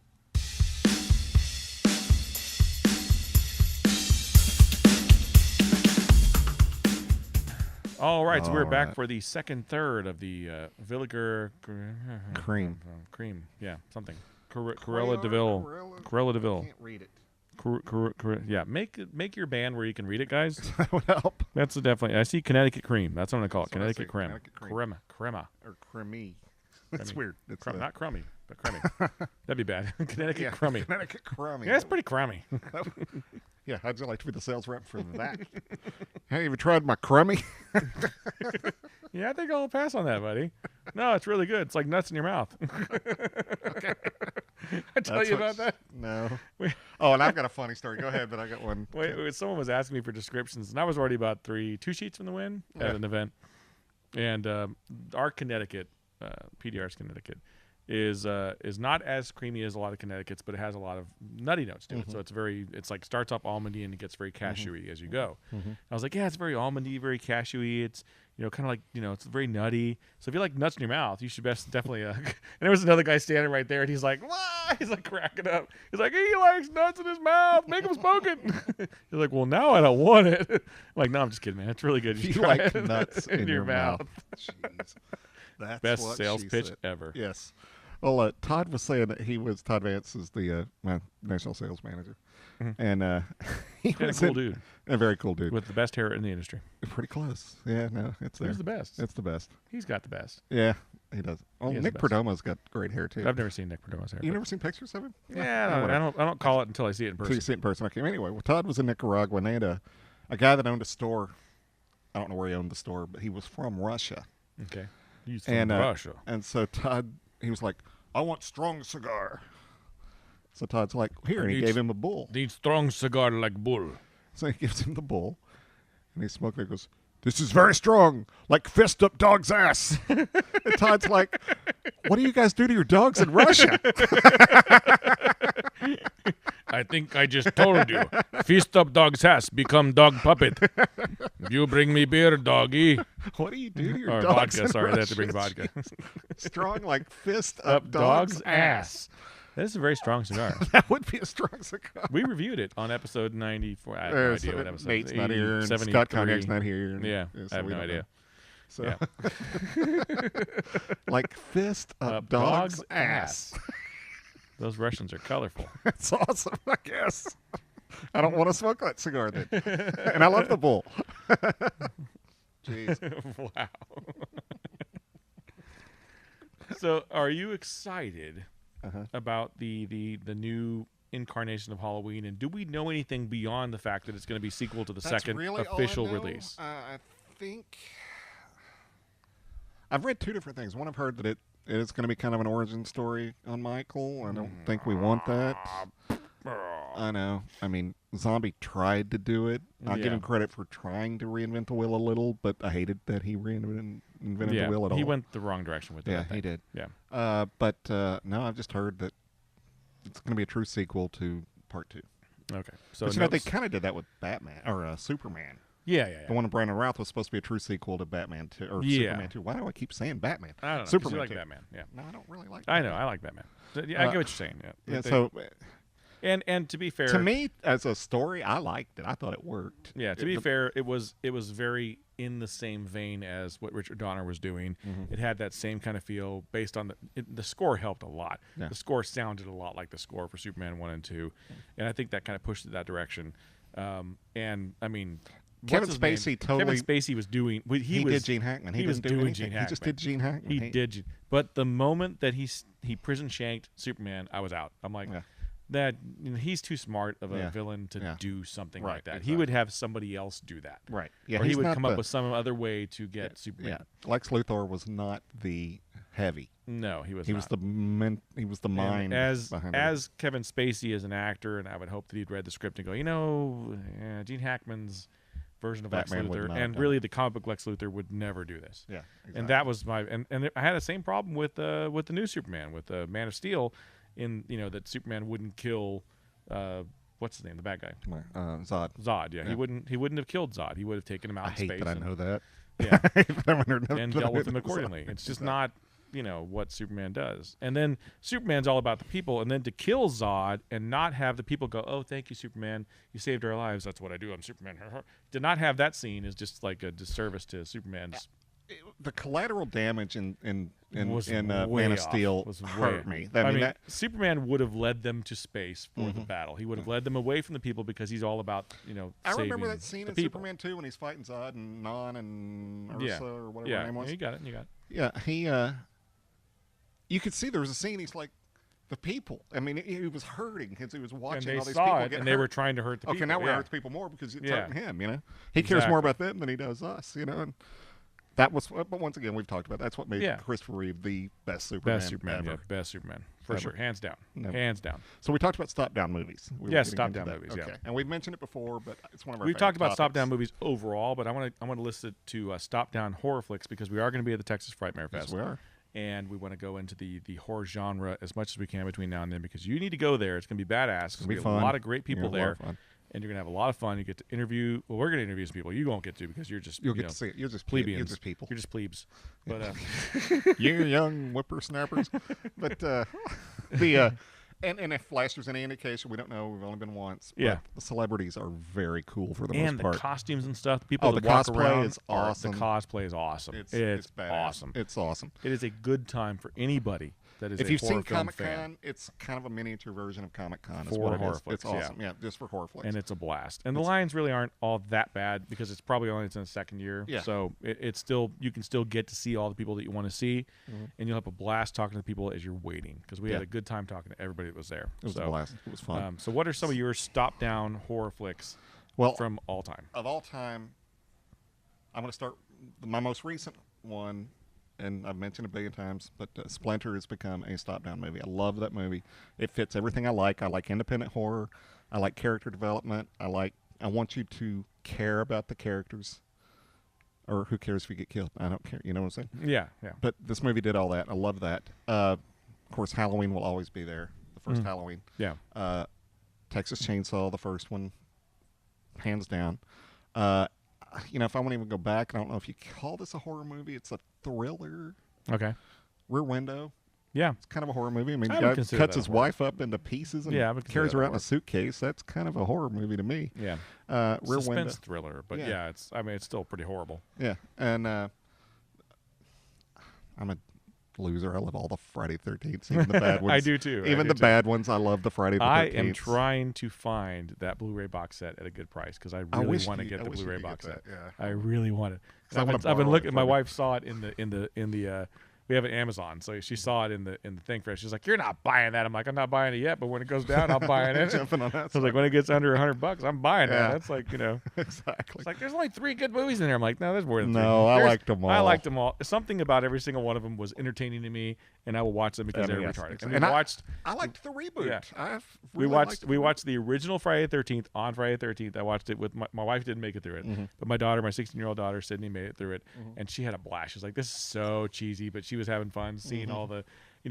All right, so we're back for the second third of the Villiger Kreme. Cream. Yeah, something. Corella DeVille. Corella DeVille. I can't read it. Yeah, make your band where you can read it, guys. That would help. That's definitely. I see Connecticut Cream. That's what I'm gonna call it. That's Connecticut Creme. Crema. Or cremmy. That's weird. It's not crummy, but crummy. That'd be bad. Connecticut crummy. Connecticut crummy. Yeah, it's pretty crummy. Yeah, how'd you like to be the sales rep for that? Hey, have you tried my crummy? Yeah, I think I'll pass on that, buddy. No, it's really good. It's like nuts in your mouth. Okay. I tell you about that? No. Oh, and I've got a funny story. Go ahead, but I got one. Wait, someone was asking me for descriptions, and I was already about 2 sheets from the win at an event. And our Connecticut, PDR's Connecticut, is not as creamy as a lot of Connecticut's, but it has a lot of nutty notes to it. So it's like starts off almondy and it gets very cashewy as you go. I was like, yeah, it's very almondy, very cashewy. It's kind of like it's very nutty. So if you like nuts in your mouth, you should definitely. And there was another guy standing right there, and he's like, "Wah!" He's like cracking up. He's like, he likes nuts in his mouth. Make him smoke it. He's like, well, now I don't want it. I'm like, no, I'm just kidding, man. It's really good. You like nuts in your mouth. Jeez. That's best what sales she pitch said. ever. Yes. Well, Todd was saying that Todd Vance is the my national sales manager. And he was a cool dude. A very cool dude. With the best hair in the industry. Pretty close. Yeah, no, it's there. Who's the best? It's the best. He's got the best. Yeah, he does. Oh, Nick Perdomo's got great hair, too. I've never seen Nick Perdomo's hair. You've never seen pictures of him? Yeah, I don't call it until I see it in person. Until you see it in person. Okay, anyway, well, Todd was in Nicaragua, and they had a guy that owned a store. I don't know where he owned the store, but he was from Russia. Okay. He's from Russia. And so Todd, he was like, I want strong cigar. So Todd's like, here, and he gave him a bull. Need strong cigar like bull. So he gives him the bull, and he smoked it and goes, this is very strong, like fist up dog's ass. And Todd's like, what do you guys do to your dogs in Russia? I think I just told you. Fist up dog's ass, become dog puppet. You bring me beer, doggy. What do you do to your or dogs vodka, in sorry, Russia? they have to bring vodka. Strong like fist up dog's ass. This is a very strong cigar. That would be a strong cigar. We reviewed it on episode 94. I have no idea what episode. Nate's not here, and Scott Cognac's not here. Yeah, I have no idea. So, yeah. like fist up dog's ass. Those Russians are colorful. That's awesome, I guess. I don't want to smoke that cigar then. And I love the bull. Jeez. Wow. So, are you excited about the new incarnation of Halloween, and do we know anything beyond the fact that it's going to be sequel to the second really official all I know. release? I think I've read two different things. One, I've heard that it is going to be kind of an origin story on Michael. I don't think we want that. I know. I mean, Zombie tried to do it. I'll give him credit for trying to reinvent the wheel a little, but I hated that he reinvented the wheel at all. He went the wrong direction with it. Yeah, he did. Yeah. But no, I've just heard that it's going to be a true sequel to Part 2. Okay. So but, they kind of did that with Batman or Superman. Yeah. The one with Brandon Routh was supposed to be a true sequel to Batman 2 or Superman 2. Why do I keep saying Batman? I don't know. Superman you like 2. Batman. Yeah. No, I don't really like. I Batman. know. I like Batman. So, yeah, I get what you're saying. Yeah. Yeah. So. And to be fair, to me, as a story, I liked it. I thought it worked. Yeah. To be fair, it was very in the same vein as what Richard Donner was doing. It had that same kind of feel based on the score helped a lot. Yeah. The score sounded a lot like the score for Superman 1 and 2, and I think that kind of pushed it that direction. And I mean, Kevin Spacey Kevin Spacey was doing. He did Gene Hackman. He was didn't do doing anything. Gene Hackman. He just did Gene Hackman. He did. But the moment that he prison shanked Superman, I was out. I'm like. Yeah. That he's too smart of a villain to do something like that. Exactly. He would have somebody else do that. Right. Yeah. Or he would come up with some other way to get Superman. Yeah. Lex Luthor was not the heavy. No, he was. He was the mind behind as Kevin Spacey as an actor, and I would hope that he'd read the script and go, Gene Hackman's version of Lex Batman would Luthor, not have and done really the comic book Lex Luthor would never do this. Yeah, exactly. And that was my and I had the same problem with the new Superman, with Man of Steel, in that Superman wouldn't kill what's his name, the bad guy, Zod. Zod. Yeah, he wouldn't have killed Zod. He would have taken him out I in hate space. that I know that. Yeah, and dealt with him accordingly. It's just not what Superman does. And then Superman's all about the people, and then to kill Zod and not have the people go, "Oh, thank you, Superman, you saved our lives. That's what I do. I'm Superman." To not have that scene is just like a disservice to Superman's. The collateral damage in Man way of Steel was hurt way- me. I mean, Superman would have led them to space for the battle. He would have led them away from the people because he's all about I saving remember that scene in people. Superman 2 when he's fighting Zod and Non and Ursa or whatever her name was. You got it. You got it. Yeah, he. You could see there was a scene. He's like, the people. I mean, he was hurting because he was watching And they all these saw people it, get and hurt. they were trying to hurt the people. Okay, now we yeah. hurt the people more because it's Yeah. hurting him. He cares more Exactly. about them than he does us. And that was. But once again, we've talked about that's what made Yeah. Christopher Reeve the best Superman. Best Superman, ever. yeah, best Superman for Ever. sure, hands down, No. hands down. So we talked about stop-down movies. We were Yeah, getting stop-down into that. movies, yeah. Okay, and we've mentioned it before, but it's one of our. We've favorite talked about topics. stop down movies overall, but I want to list it to stop down horror flicks because we are going to be at the Texas Frightmare Fest. Yes, we are. And we want to go into the horror genre as much as we can between now and then because you need to go there. It's going to be badass. It's going to be fun. a lot of great people You're gonna have a there, lot of fun. and you're going to have a lot of fun. You get to interview. Well, we're going to interview some people. You won't get to because you're just You'll get to see it. You're just plebeians. You're just people. You're just plebes. But you young whippersnappers. But and if last year's any indication, we don't know. We've only been once. But Yeah. the celebrities are very cool for the and most the part. costumes and stuff. People Oh, that the walk cosplay around is are- awesome. The cosplay is awesome. It's badass. awesome. It's awesome. It is a good time for anybody that is If a you've horror seen film Comic fan. Con, it's kind of a miniature version of Comic Con. For what it horror is. flicks, It's awesome. Yeah, just for horror flicks. And it's a blast. And the lines really aren't all that bad because it's probably only in the second year. Yeah. So it's still you can still get to see all the people that you want to see, Mm-hmm. and you'll have a blast talking to the people as you're waiting because we had Yeah. a good time talking to everybody that was there. It was a blast. It was fun. So what are some of your stop down horror flicks Well, from all time? of all time, I'm going to start my most recent one, and I've mentioned it a billion times, but Splinter has become a stop-down movie. I love that movie. It fits everything I like. I like independent horror. I like character development. I want you to care about the characters, or who cares if you get killed? I don't care. You know what I'm saying? Yeah. But this movie did all that. I love that. Of course, Halloween will always be there. The first Halloween. Yeah. Texas Chainsaw, the first one, hands down. If I want to even go back, I don't know if you call this a horror movie. It's a thriller. Okay. Rear Window. Yeah. It's kind of a horror movie. I mean, I the would guy consider cuts that his a horror. wife up into pieces and Yeah, I would consider carries that her a out in a suitcase. That's kind of a horror movie to me. Yeah. Rear Suspense Window. thriller, but Yeah. it's still pretty horrible. Yeah, and I'm a loser. I love all the Friday 13th, even the bad ones. I do too. Even the bad ones, I love the Friday the 13th. I am trying to find that Blu-ray box set at a good price because I really wish want to you- get I the wish you Blu-ray could get box set. that, yeah. I really want it. 'Cause I wanna I've been borrow it looking. My from wife saw it in the. We have an Amazon, so she saw it in the thing for us. She's like, "You're not buying that." I'm like, "I'm not buying it yet, but when it goes down, I'll buy it." Jumping on that. I was like, "When it gets under $100, I'm buying Yeah. that." That's like Exactly. It's like there's only 3 good movies in there. I'm like, no, there's more than 3. No, I There's- liked them all. I liked them all. Something about every single one of them was entertaining to me, and I will watch them because they're yes, retarded. exactly. And I watched. I liked the reboot. Yeah. I've We really watched liked we the watched the original Friday the 13th on Friday the 13th. I watched it with my wife. Didn't make it through it, but my daughter, my 16-year-old daughter Sydney, made it through it, and she had a blast. She was like, "This is so cheesy," but she was having fun seeing all the,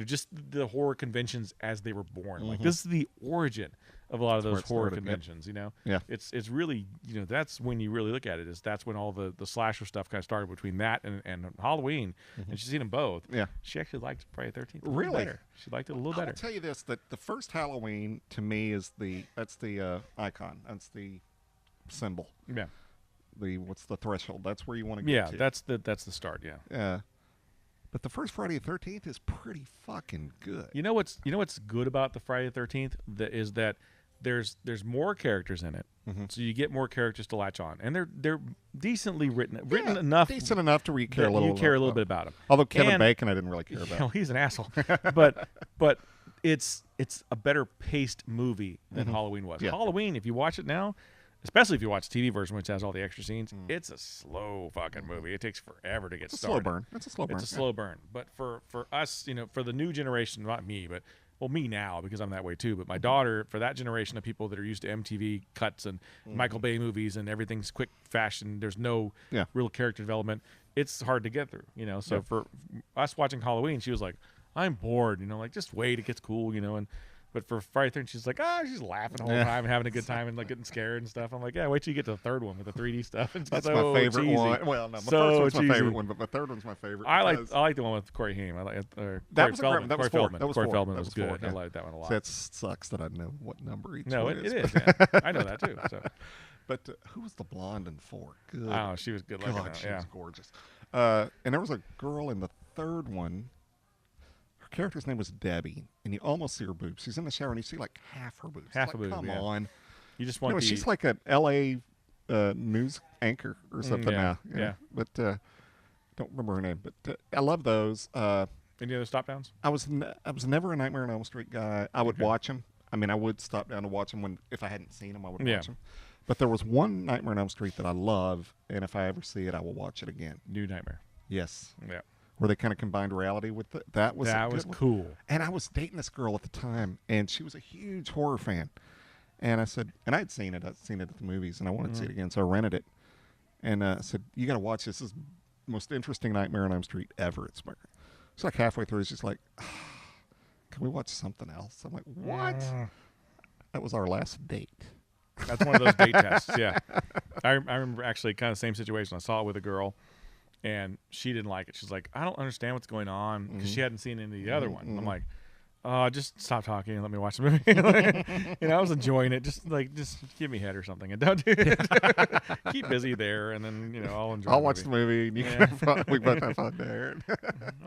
just the horror conventions as they were born. Like this is the origin of a lot of where those it horror started, yep. conventions. Yeah. It's really that's when you really look at it. That's when all the slasher stuff kind of started between that and Halloween, and she's seen them both. Yeah. She actually liked Friday the 13th. Really? Better. She liked it a little I better. will tell you this: that the first Halloween to me is that's the icon. That's the symbol. Yeah. What's the threshold? That's where you want to get Yeah, to. that's the start. Yeah. But the first Friday the 13th is pretty fucking good. You know what's good about the Friday the 13th is that there's more characters in it, so you get more characters to latch on, and they're decently written enough, decent enough to where you care a that little. you care a little bit about them. Although Kevin And- Bacon, I didn't really care about. He's an asshole, but it's a better paced movie than Halloween was. Yeah. Halloween, if you watch it now, especially if you watch the TV version, which has all the extra scenes, it's a slow fucking movie. It takes forever to get It's a started. slow burn. It's a slow burn. It's a slow burn. But for us, for the new generation, not me, but well, me now because I'm that way too, but my daughter, for that generation of people that are used to MTV cuts and Michael Bay movies and everything's quick fashion, there's no real character development. It's hard to get through, you know. So for us watching Halloween, she was like, "I'm bored," you know, like just wait, it gets cool, you know. But for Friday the 13th, she's like, she's laughing the whole time and having a good time and like getting scared and stuff. I'm like, yeah, wait till you get to the third one with the 3D stuff. It's That's so my favorite cheesy. one. Well, no, my So first one's my cheesy. favorite one, but my third one's my favorite. I like the one with Corey Haim. I like that was Feldman. that was Corey four. Feldman. That was Corey four. Feldman That was was good. four, yeah. I like that one a lot. So that sucks that I know what number each No, one it is. is. Yeah. I know that too. So. But who was the blonde in 4? Good. Oh, she was good looking. God, she yeah. was gorgeous. And there was a girl in the third one. Her character's name was Debbie, and you almost see her boobs. She's in the shower, and you see like half her boobs. Half like, a boob. Come yeah. on. You just want She's like an L.A. News anchor or something now. Yeah. But don't remember her name. But I love those. Any other stop downs? I was never a Nightmare on Elm Street guy. I would watch them. I mean, I would stop down to watch them if I hadn't seen them. I would watch them. But there was one Nightmare on Elm Street that I love, and if I ever see it, I will watch it again. New Nightmare. Yes. Yeah. Where they kind of combined reality with it. That was cool. And I was dating this girl at the time, and she was a huge horror fan. And I said, and I'd seen it. I'd seen it at the movies, and I wanted to see it again, so I rented it. And I said, you got to watch this. This is the most interesting Nightmare on Elm Street ever. It's like halfway through, she's like, can we watch something else? I'm like, what? That was our last date. That's one of those date tests, yeah. I remember actually kind of the same situation. I saw it with a girl, and she didn't like it. She's like, I don't understand what's going on, because she hadn't seen any of the other one. I'm like, just stop talking and let me watch the movie. I was enjoying it. Just give me head or something, and don't do it. Keep busy there, and then I'll enjoy. I'll watch the movie, and you can have fun. We both have fun there.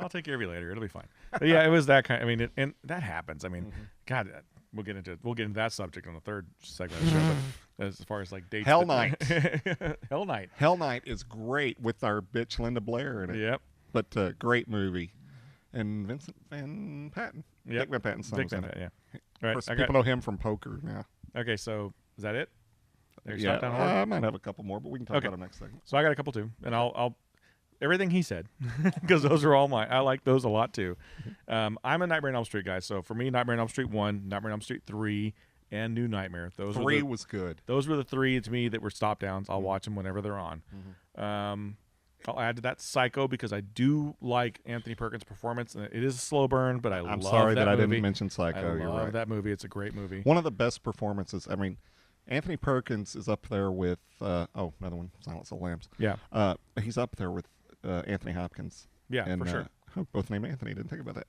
I'll take care of you later. It'll be fine. But yeah, it was that kind. I mean, and that happens. I mean, God, we'll get into that subject on the third segment of the show. But as far as like dates, Hell Night. Hell Night. Hell Night is great with our bitch Linda Blair in it. Yep. But great movie. And Vincent Van Patten. Yep. Dick Van Patten's son Dick was in Van it. Patten, yeah. All right, People know him from Poker now. Okay, so is that it? Yeah, I might have a couple more, but we can talk about them next segment. So I got a couple too, and I'll everything he said, because those are all mine. I like those a lot too. I'm a Nightmare on Elm Street guy, so for me, Nightmare on Elm Street 1, Nightmare on Elm Street 3, and New Nightmare. Those 3 was good. Those were the 3 to me that were stop downs. I'll watch them whenever they're on. I'll add to that Psycho, because I do like Anthony Perkins' performance. And it is a slow burn, but I'm sorry that I movie. didn't mention Psycho. I You're love right. that movie. It's a great movie. One of the best performances. I mean, Anthony Perkins is up there with another one, Silence of the Lambs. Yeah. He's up there with Anthony Hopkins. Yeah, and, for sure. Both named Anthony. Didn't think about that.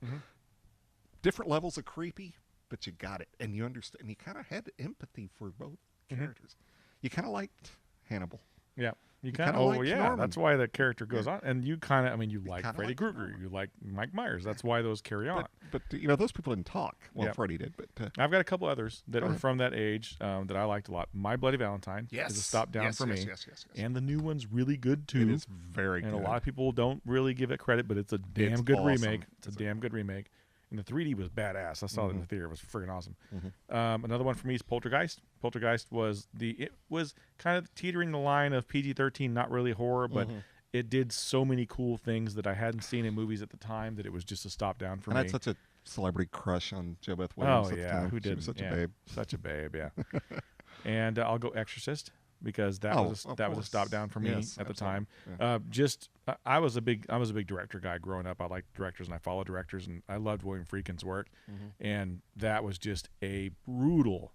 Different levels of creepy, but you got it, and you understand. And you kind of had empathy for both characters. You kind of liked Hannibal. Yeah. You kind of of, Norman. that's why the character goes on. And you kind of, I mean, you like kinda Freddy like Krueger, you like Mike Myers. That's why those carry on. But those people didn't talk. Well, Freddy did, but I've got a couple others that are from that age that I liked a lot. My Bloody Valentine is a stop down for me. Yes. And the new one's really good too. It is very good. And a lot of people don't really give it credit, but it's a damn good remake. It's a damn good remake. And the 3D was badass. I saw it in the theater. It was freaking awesome. Another one for me is Poltergeist. Poltergeist was kind of teetering the line of PG-13, not really horror, but it did so many cool things that I hadn't seen in movies at the time that it was just a stop down for me. And I had such a celebrity crush on Jo Beth Williams at the time. Who didn't? She was such a babe. Such a babe, yeah. And I'll go Exorcist, because that was a stop down for me at the time. Yeah. I was a big director guy growing up. I liked directors and I followed directors, and I loved William Friedkin's work. And that was just a brutal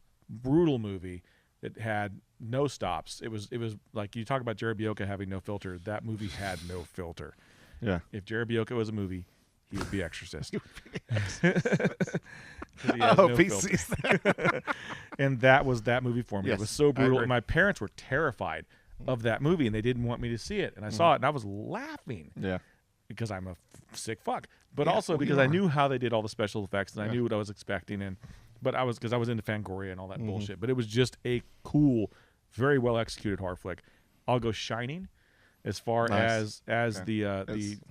movie that had no stops. It was like, you talk about Jared Bioka having no filter. That movie had no filter. Yeah. If Jared Bioka was a movie, he would be Exorcist. And that was that movie for me. It was so brutal. And my parents were terrified of that movie, and they didn't want me to see it. And I saw it, and I was laughing. Yeah. Because I'm a sick fuck. But also because I knew how they did all the special effects, and I knew what I was expecting. But I was into Fangoria and all that bullshit. But it was just a cool, very well executed horror flick. I'll go Shining. As far as the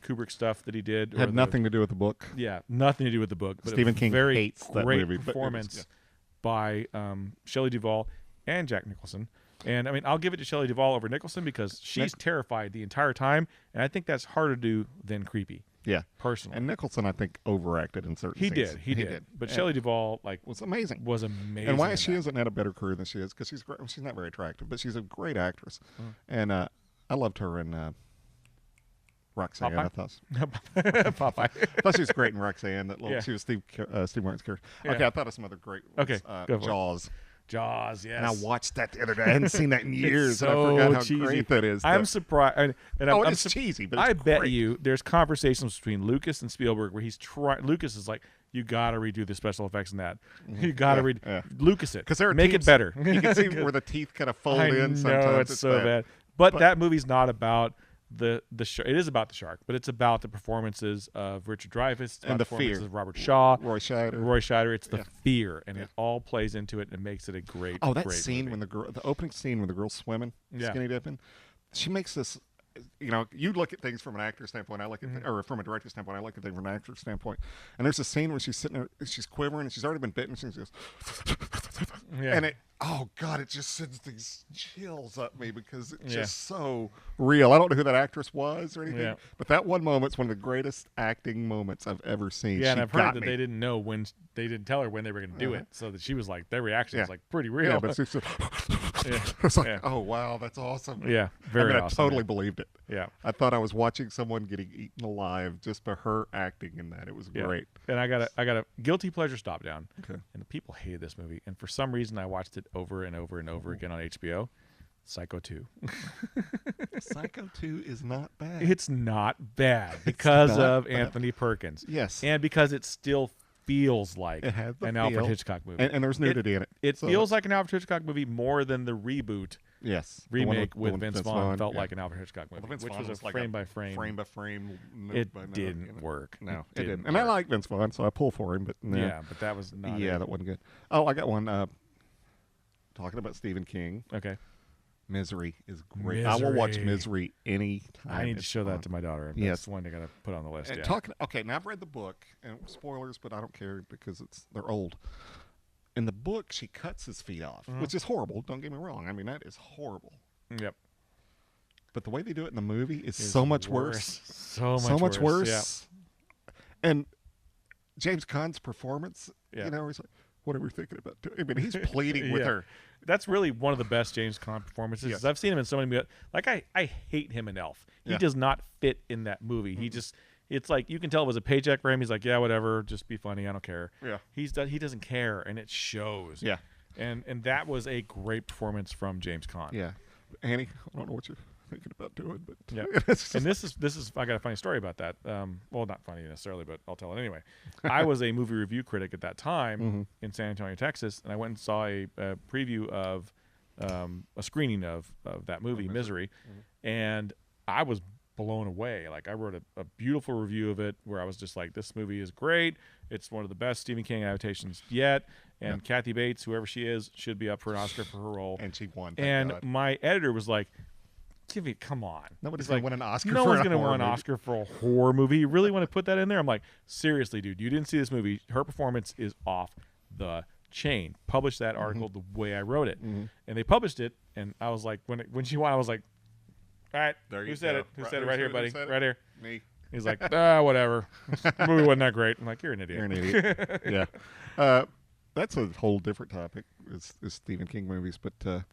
Kubrick stuff that he did, had nothing to do with the book. Yeah, nothing to do with the book. But Stephen King very hates that great movie. Performance by Shelley Duvall, and Jack Nicholson. And I mean, I'll give it to Shelley Duvall over Nicholson because she's terrified the entire time, and I think that's harder to do than creepy. Yeah, personally. And Nicholson, I think, overacted in certain scenes. He did. But Shelley Duvall, was amazing. And why she hasn't had a better career than she is? Because she's great. She's not very attractive, but she's a great actress. And I loved her in Roxanne. Popeye? I thought Popeye. I thought she was great in Roxanne. She was Steve Martin's character. Yeah. Okay, I thought of some other great ones. Go for Jaws. Jaws, yes. And I watched that the other day. I hadn't seen that in years. So and I forgot how cheesy. great that is. I'm surprised. It's cheesy, but it's I bet great. you there's conversations between Lucas and Spielberg where he's trying. Lucas is like, you got to redo the special effects in that. You got to Lucas it. Because make it better. You can see where the teeth kind of fold in sometimes. I know, it's so bad. But that movie's not about the shark. It is about the shark, but it's about the performances of Richard Dreyfuss and the performances fear of Robert Shaw, Roy Scheider. It's the fear, and it all plays into it and makes it a great. Oh, that great scene movie. when the opening scene when the girl's swimming, skinny dipping, she makes this. You look at things from an actor's standpoint. I look at or from a director's standpoint. I look at things from an actor's standpoint. And there's a scene where she's sitting there, she's quivering, and she's already been bitten. And she goes, and it just sends these chills up me because it's just so real. I don't know who that actress was or anything, but that one moment's one of the greatest acting moments I've ever seen. Yeah, and I've heard that they didn't know when they didn't tell her when they were going to do it, so that she was like, their reaction was like pretty real. Yeah, but she's just, it's like, oh wow, that's awesome. Yeah, very awesome. I totally believed it. Yeah, I thought I was watching someone getting eaten alive just by her acting in that. It was great. And I got a guilty pleasure stop down. Okay. And the people hated this movie, and for some reason I watched it over and over and over again on HBO. Psycho 2. Psycho 2 is not bad. It's not bad because of Anthony Perkins. Yes. And because it still feels like it has an Alfred Hitchcock movie. And there's nudity in it. It feels like an Alfred Hitchcock movie more than the reboot. Yes. Remake with Vince Vaughn felt like an Alfred Hitchcock movie, which was a like frame by frame. Frame by frame. It didn't work. No, it didn't. And I like Vince Vaughn, so I pull for him. But no. Yeah, but that was not. Yeah, that wasn't good. Oh, I got one. Talking about Stephen King. Okay. Misery is great. I will watch Misery any time. I need to show that to my daughter. That's one I got to put on the list. Okay, now I've read the book, and spoilers, but I don't care because they're old. In the book, she cuts his feet off, which is horrible. Don't get me wrong. I mean, that is horrible. Yep. But the way they do it in the movie is so much worse. So much worse. Yeah. And James Caan's performance, he's like, what are we thinking about doing? I mean, he's pleading with her. That's really one of the best James Caan performances. Yes. I've seen him in so many. Like I hate him in Elf. He does not fit in that movie. He just. It's like you can tell it was a paycheck for him. He's like, yeah, whatever, just be funny. I don't care. Yeah. He doesn't care, and it shows. Yeah. And that was a great performance from James Caan. Yeah. Annie, I don't know what you're thinking about doing, but yeah. And this is I got a funny story about that. Well, not funny necessarily, but I'll tell it anyway. I was a movie review critic at that time in San Antonio, Texas, and I went and saw a preview of a screening of that movie, Misery, and I was blown away. Like I wrote a beautiful review of it where I was just like, this movie is great. It's one of the best Stephen King adaptations yet. And Kathy Bates, whoever she is, should be up for an Oscar for her role. And she won. And my editor was like, come on. Nobody's going to win an Oscar no for one's a going to horror win an movie. Oscar for a horror movie. You really want to put that in there? I'm like, seriously, dude, you didn't see this movie. Her performance is off the chain. Publish that article the way I wrote it. And they published it, and I was like, when she won, I was like, all right, who said it? Who said it right here, buddy? Right here. Me. He's like, whatever. The movie wasn't that great. I'm like, you're an idiot. You're an idiot. Yeah. That's a whole different topic, is Stephen King movies. But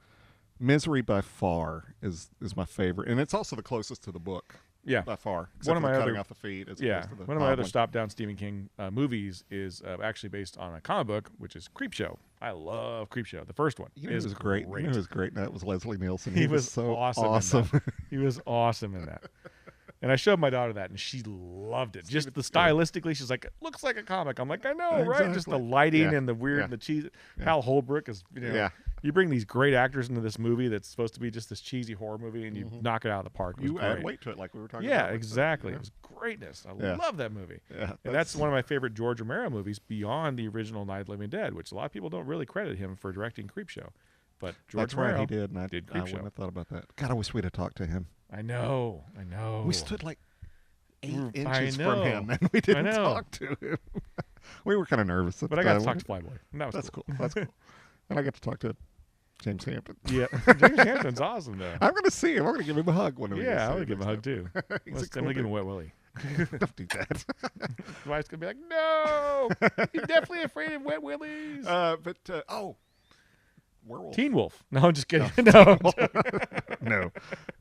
Misery by far is my favorite. And it's also the closest to the book. Yeah. By far. One of my cutting other, off the feet. One of my other stop-down Stephen King movies is actually based on a comic book, which is Creepshow. I love Creepshow. The first one is great. You know who was great? That was Leslie Nielsen. He was so awesome. He was awesome in that. And I showed my daughter that, and she loved it. Just stylistically, she's like, it looks like a comic. I'm like, I know, right? Just the lighting and the weird, the cheese. Hal Holbrook is, you bring these great actors into this movie that's supposed to be just this cheesy horror movie, and you knock it out of the park. It was great. Weight to it, like we were talking about. Yeah, exactly. It was greatness. I love that movie. Yeah, and that's one of my favorite George Romero movies beyond the original Night of the Living Dead, which a lot of people don't really credit him for directing Creepshow. But George Romero he did, and I did Creepshow. wouldn't have thought about that. God, I wish we'd have talked to him. I know. We stood like 8 inches from him, and we didn't talk to him. We were kind of nervous. But I got to talk to Flyboy. That's cool. That's cool. And I got to talk to James Hampton. Yeah, James Hampton's awesome though. I'm going to see him. I'm going to give him a hug when we Yeah, see I him would give him a hug too. He's a I'm gonna cool give him a dude. wet willy. Don't do that. His wife's gonna be like, no, he's definitely afraid of wet willies. Werewolf. Teen Wolf. No, I'm just kidding. No. No.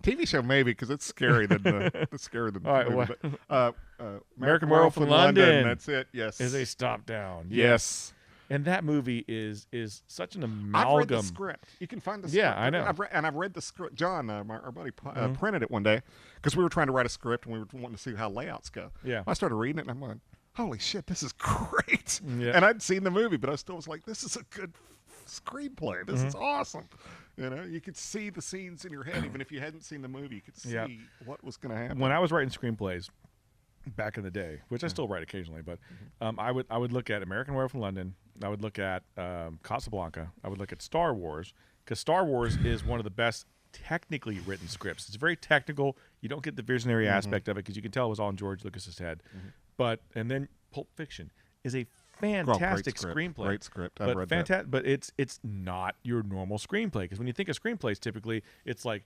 TV show maybe because it's scary than the scary than All right, the movie, what- but, American Werewolf in London. That's it. Yes. Is a stop down. yes. And that movie is such an I've read amalgam. the script. You can find the Yeah, script. I know. I've read the script. John, our buddy, printed it one day because we were trying to write a script and we were wanting to see how layouts go. Yeah. I started reading it and I'm going, holy shit, this is great. Yeah. And I'd seen the movie, but I still was like, this is a good screenplay. This is awesome. You know, you could see the scenes in your head. Even if you hadn't seen the movie, you could see Yeah. what was going to happen. When I was writing screenplays back in the day, which I still write occasionally, but I would look at American Werewolf in London. I would look at Casablanca. I would look at Star Wars because Star Wars is one of the best technically written scripts. It's very technical. You don't get the visionary aspect of it because you can tell it was all in George Lucas's head. And then Pulp Fiction is a fantastic screenplay. Great script. I've read that. But it's not your normal screenplay because when you think of screenplays, typically it's like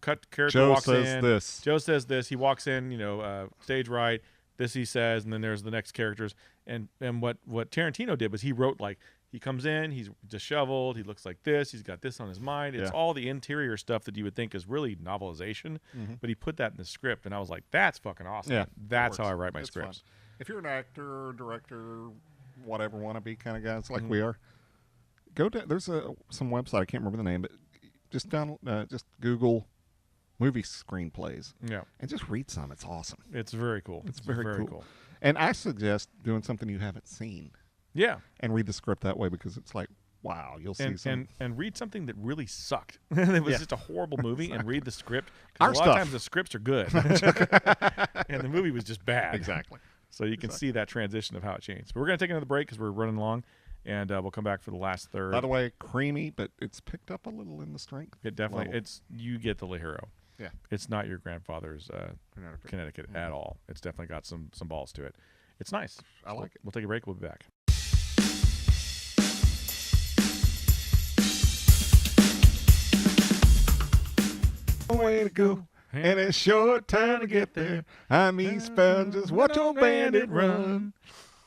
character Joe walks says in. this. Joe says this. He walks in. Stage right. This he says, and then there's the next characters. And what Tarantino did was he wrote like he comes in, he's disheveled, he looks like this, he's got this on his mind. It's all the interior stuff that you would think is really novelization, but he put that in the script, and I was like, that's fucking awesome. Yeah, That's how I write my scripts. Fun. If you're an actor, director, whatever wannabe kind of guys like we are, go to there's some website I can't remember the name, but just just Google movie screenplays. Yeah, and just read some. It's awesome. it's very cool. It's very cool. And I suggest doing something you haven't seen. Yeah, and read the script that way because it's like, wow, you'll see some. And read something that really sucked. It was just a horrible movie, and read the script. Our a lot of times the scripts are good, and the movie was just bad. Exactly. So you can see that transition of how it changed. But we're going to take another break because we're running long, and we'll come back for the last third. By the way, creamy, but it's picked up a little in the strength. It definitely. level. You get the Ligero. Yeah. It's not your grandfather's Connecticut at all. It's definitely got some balls to it. It's nice. I like it. We'll take a break. We'll be back. Way to go, and it's short time to get there. I'm eastbound, just watch your bandit run.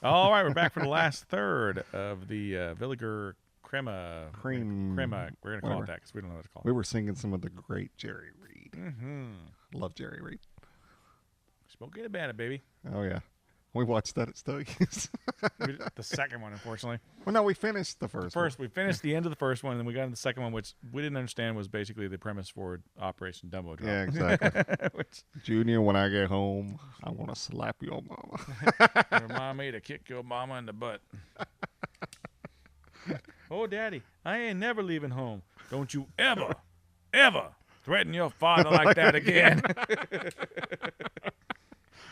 All right, we're back for the last third of the Villiger Creme. Cream. Crema. We're going to call whatever. it that because we don't know what to call it. We were singing some of the great Jerry Reed. Mm-hmm. Love Jerry Reed. Smoking a bandit, baby. Oh, yeah. We watched that at Stogies. The second one, unfortunately. Well, no, we finished the first one. We finished the end of the first one, and then we got into the second one, which we didn't understand was basically the premise for Operation Dumbo Drop. Yeah, exactly. Junior, when I get home, I want to slap your mama. Remind me to kick your mama in the butt. Oh, Daddy, I ain't never leaving home. Don't you ever threaten your father like that again.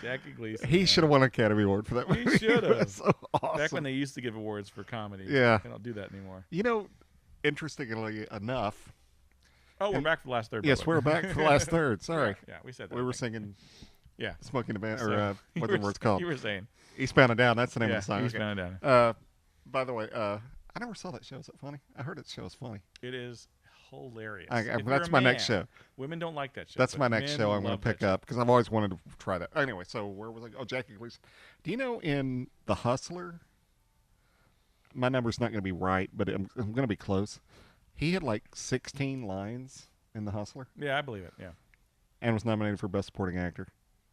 Jackie Gleason. He should have won an Academy Award for that movie. He should have. So awesome. Back when they used to give awards for comedy. Yeah. They don't do that anymore. You know, interestingly enough. Oh, we're back for the last third. Yes, we're back for the last third. Sorry. Yeah, we said that. We were singing Yeah. Smoking the Band, So, or what the word's called. You were saying. Eastbound and Down. That's the name of the song. Eastbound and Down. By the way, I never saw that show. Is it funny? I heard that show is funny. It is hilarious. That's my next show. Women don't like that show. That's but my next men show I'm going love to pick that show. up because I've always wanted to try that. Anyway, so where was I? Oh, Jackie Gleason. Do you know in The Hustler, my number's not going to be right, but I'm going to be close. He had like 16 lines in The Hustler Yeah, I believe it. Yeah. and was nominated for Best Supporting Actor.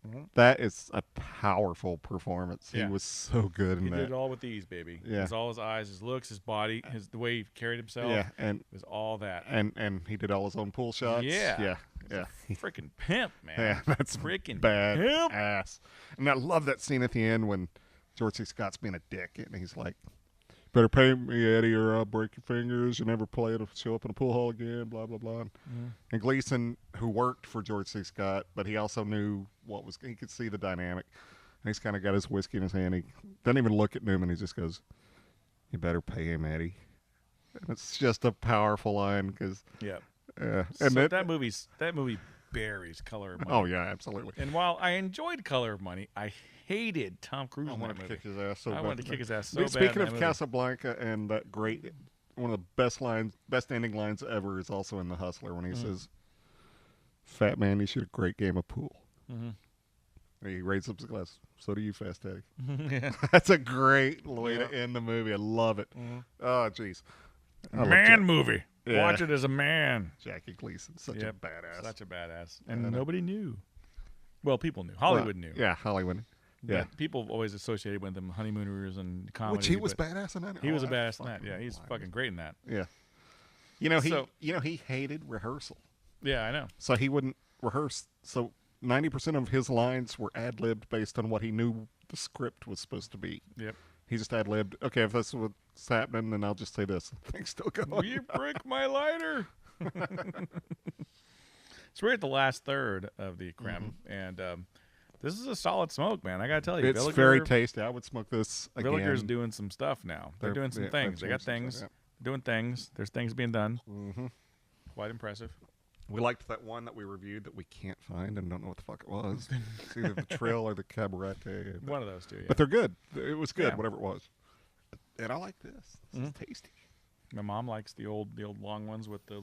Mm-hmm. That is a powerful performance. Yeah. He was so good in He that. did it all with ease, baby. Yeah. It was all his eyes, his looks, his body, the way he carried himself. Yeah, and It was all that. he did all his own pull shots. Yeah. yeah. Freaking pimp, man. Yeah, that's freaking bad pimp. ass. And I love that scene at the end when George C. Scott's being a dick, and he's like, "Better pay me, Eddie, or I'll break your fingers. You never play to show up in a pool hall again." Blah blah blah. And Gleason, who worked for George C. Scott, but he also knew he could see the dynamic. And he's kind of got his whiskey in his hand. He doesn't even look at Newman. He just goes, "You better pay him, Eddie." And it's just a powerful line because. Yeah. And So that movie buries Color of Money. Oh yeah, absolutely. And while I enjoyed Color of Money, I hated Tom Cruise I in wanted that to movie. kick his ass so bad. I wanted to kick his ass so bad. Speaking in of that movie. Casablanca and that great one of the best ending lines ever is also in The Hustler when he says, "Fat man, you shoot a great game of pool." Mm-hmm. And he raises up his glass. "So do you, Fast Eddie." Yeah. That's a great way to end the movie. I love it. Oh, jeez. Man movie. Yeah. Watch it as a man. Jackie Gleason, such a badass. Such a badass. And nobody knew. Well, people knew. Hollywood knew. Yeah, Hollywood. Yeah. But people always associated with them honeymooners and comedy. Which he was badass in that. He was a badass in that. Yeah, he's fucking great in that. Yeah. He hated rehearsal. Yeah, I know. So he wouldn't rehearse. So 90% of his lines were ad-libbed based on what he knew the script was supposed to be. Yep. He just ad-libbed. Okay, if that's what's happening, then I'll just say this. Things still going. You break my lighter. So we're at the last third of the creme, and this is a solid smoke, man. I gotta tell you, it's very tasty. I would smoke this again. Villiger's doing some stuff now. They're doing some things. They got things. Doing things. There's things being done. Mm-hmm. Quite impressive. We liked that one that we reviewed that we can't find and don't know what the fuck it was. It's either the Trill or the Cabaret. One of those two, yeah. But they're good. It was good, whatever it was. And I like this. This is tasty. My mom likes the old long ones with the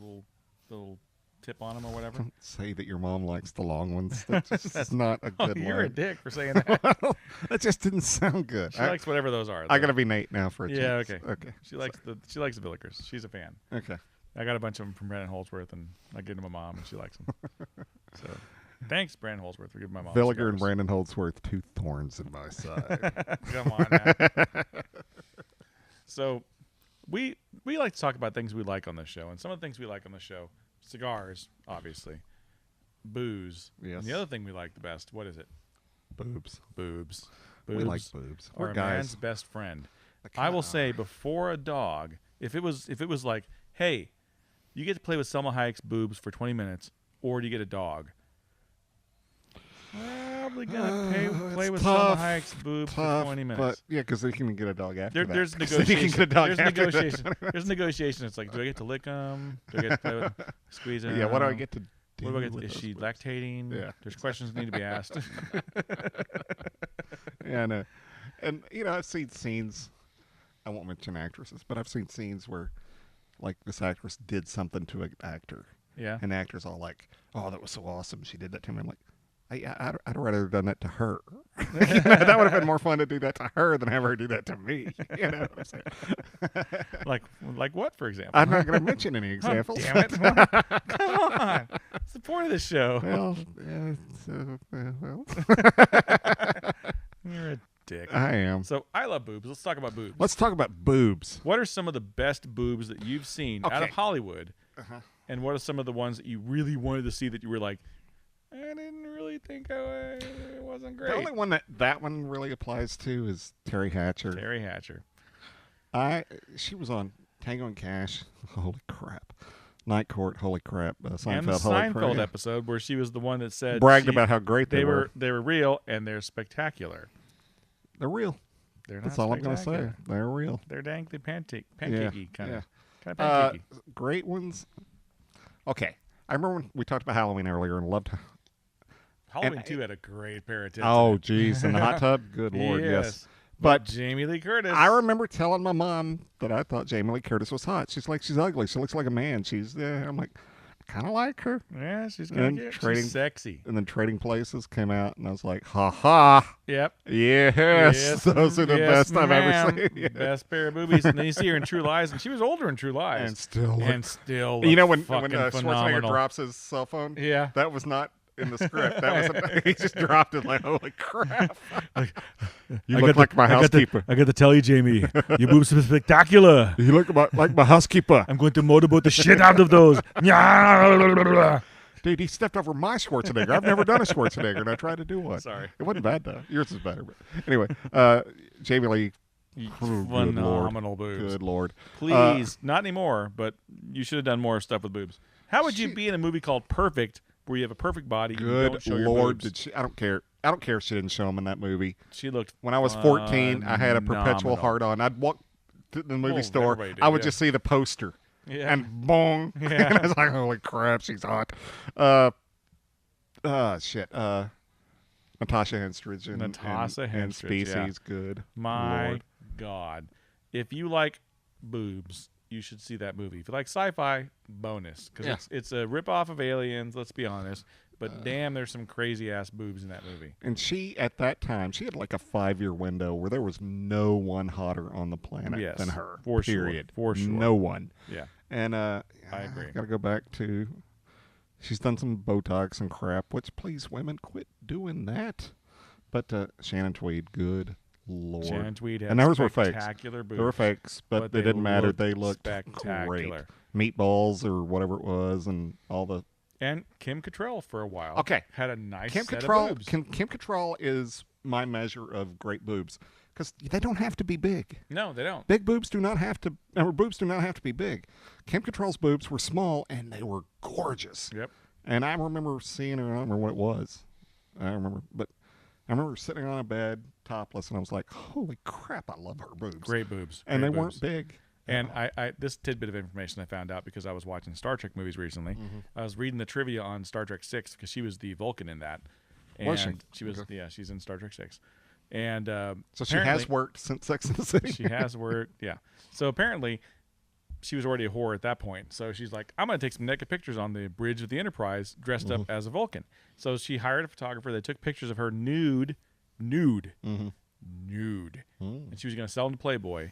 little tip on them or whatever. Don't say that your mom likes the long ones. That's not a good You're line. a dick for saying that. That just didn't sound good. She likes whatever those are. I gotta be Nate now for a chance. Yeah, okay. Okay. She likes the Villigers. She's a fan. Okay. I got a bunch of them from Brandon Holdsworth, and I gave them to my mom, and she likes them. So, thanks, Brandon Holdsworth, for giving my mom Villiger and Brandon Holdsworth, two thorns in my side. Come on now. So, we like to talk about things we like on the show, and some of the things we like on the show, cigars, obviously, booze. Yes. And the other thing we like the best, what is it? Boobs. Boobs. We like boobs. We're We're a guys. man's best friend. I will say, before a dog, if it was like, hey, you get to play with Selma Hayek's boobs for 20 minutes, or do you get a dog? Probably gonna play with Selma Hayek's boobs for 20 minutes. But yeah, because they can get a dog after that. There's They can get a dog There's after negotiation. that. There's negotiation. It's like, do I get to lick them? Do I get to play with squeeze them? Yeah, what do I get to do? What do I get? with Is those she boobs? lactating? Yeah. There's questions that need to be asked. Yeah, I know. And I've seen scenes. I won't mention actresses, but I've seen scenes where, like, this actress did something to an actor. Yeah. And the actor's all like, "Oh, that was so awesome. She did that to me." I'm like, I'd rather have done that to her. That would have been more fun to do that to her than have her do that to me. You know what I'm saying? Like what, for example? I'm not going to mention any examples. Damn it. Come on. It's the point of the show. Well, well. You're a dick. I am. So I love boobs. Let's talk about boobs. Let's talk about boobs. What are some of the best boobs that you've seen out of Hollywood? And what are some of the ones that you really wanted to see that you were like, I didn't really think it wasn't great? The only one that one really applies to is Terry Hatcher. Terry Hatcher. She was on Tango and Cash. Holy crap. Night Court. Holy crap. Seinfeld. And the Holy Seinfeld crap. episode where she was the one that said bragged about how great they were. They were real and they're spectacular. They're real. They're not That's all I'm going to say. They're real. They're dankly pancakey kind of. Yeah. Kind of pancakey. Great ones. Okay. I remember when we talked about Halloween earlier and loved Halloween 2 had a great pair of tits. Oh, geez. In the hot tub? Good Lord, yes. But Jamie Lee Curtis. I remember telling my mom that I thought Jamie Lee Curtis was hot. She's like, she's ugly. She looks like a man. I'm like, I kind of like her. Yeah, she's kind of she's sexy. And then Trading Places came out, and I was like, ha ha. Yep. Yes. Those are the best I've ever seen. Yeah. Best pair of boobies. And then you see her in True Lies, and she was older in True Lies. And still. You know, when Schwarzenegger phenomenal. Drops his cell phone? Yeah. That was not in the script. That was he just dropped it like, holy crap. You look like my housekeeper. I got to tell you, Jamie, your boobs are spectacular. You look like my housekeeper. I'm going to motorboat the shit out of those. Dude, he stepped over my Schwarzenegger. I've never done a Schwarzenegger, and I tried to do one. Sorry. It wasn't bad, though. Yours is better. But anyway, Jamie Lee. Phenomenal boobs. Good Lord. Please, not anymore, but you should have done more stuff with boobs. How would you be in a movie called Perfect, where you have a perfect body and you don't show your Lord, boobs? I don't care. I don't care if she didn't show him in that movie. She looked When I was 14, I had a perpetual heart on. I'd walk to the movie store. Did, I would just see the poster. Yeah. And bong. Yeah. And I was like, holy crap, she's hot. Shit. Natasha Henstridge. And Species, good. My Lord. God. If you like boobs, you should see that movie. If you like sci-fi, bonus, because Yeah. it's a rip-off of Aliens, let's be honest. But damn, there's some crazy-ass boobs in that movie. And she, at that time, she had like a 5-year window where there was no one hotter on the planet Yes, than her. for period. sure. For sure. No one. Yeah. And I agree. Got to go back to, she's done some Botox and crap, which, please, women, quit doing that. But Shannon Tweed, good Lord. Shannon Tweed had and those were fakes. spectacular boobs. They were fakes, but they didn't matter. They looked spectacular. Great. Meatballs or whatever it was and all the... And Kim Cattrall for a while. Okay. Had a nice Kim set Cattrall, of boobs. Kim Cattrall is my measure of great boobs because they don't have to be big. No, they don't. Big boobs do not have to, or boobs do not have to be big. Kim Cattrall's boobs were small and they were gorgeous. Yep. And I remember seeing her, I don't remember what it was. I remember sitting on a bed topless and I was like, holy crap, I love her boobs. Great boobs. And Great they boobs. weren't big. And I this tidbit of information I found out because I was watching Star Trek movies recently. Mm-hmm. I was reading the trivia on Star Trek 6 because she was the Vulcan in that. And Was she? She was, Okay. yeah, she's in Star Trek 6. And So she has worked since Sex and the City. She has worked, yeah. So apparently she was already a whore at that point. So she's like, I'm going to take some naked pictures on the bridge of the Enterprise dressed up as a Vulcan. So she hired a photographer. They took pictures of her nude, Mm-hmm. and she was going to sell them to Playboy.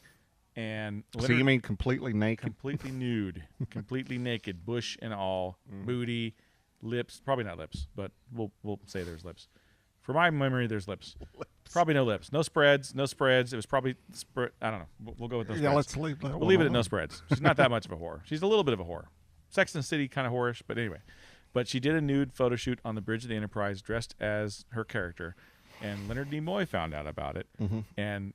And So you mean completely naked? completely nude, completely naked, bush and all, booty, lips. Probably not lips, but we'll say there's lips. For my memory, there's lips. Probably no lips, no spreads. It was probably I don't know. We'll go with no spreads. Yeah, let's leave that. We'll leave it at no spreads. She's not that much of a whore. She's a little bit of a whore. Sex and the City kind of whorish, but anyway. But she did a nude photo shoot on the bridge of the Enterprise dressed as her character, and Leonard Nimoy found out about it and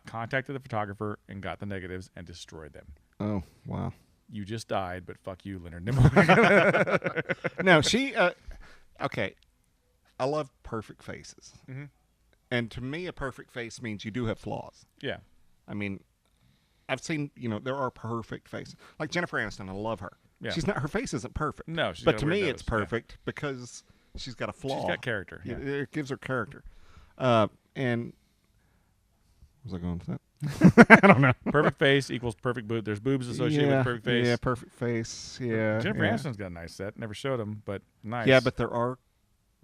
contacted the photographer and got the negatives and destroyed them. Oh, wow. You just died, but fuck you, Leonard Nimoy. No, she, okay. I love perfect faces. Mm-hmm. And to me, a perfect face means you do have flaws. Yeah. I mean, I've seen, there are perfect faces. Like Jennifer Aniston, I love her. Yeah. her face isn't perfect. No, she's but got a to weird me, nose. it's perfect because she's got a flaw. She's got character. Yeah. It gives her character. And was I going with that? I don't know. Perfect face equals perfect boob. There's boobs associated with perfect face. Yeah, perfect face. Yeah. Jennifer yeah. Aniston's got a nice set. Never showed them, but nice. Yeah, but there are.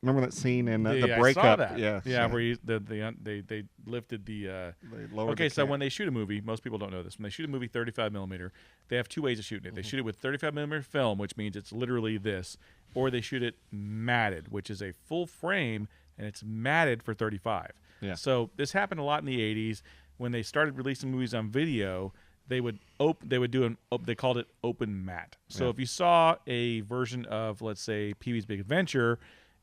Remember that scene in the I breakup? saw that. Yeah, where they lifted the. They lowered Okay, the so cap. when they shoot a movie, most people don't know this. When they shoot a movie 35 millimeter, they have two ways of shooting it. They shoot it with 35 millimeter film, which means it's literally this, or they shoot it matted, which is a full frame and it's matted for 35. Yeah. So this happened a lot in the 80s when they started releasing movies on video. They would they called it open matte. So Yeah. if you saw a version of, let's say, Pee-wee's Big Adventure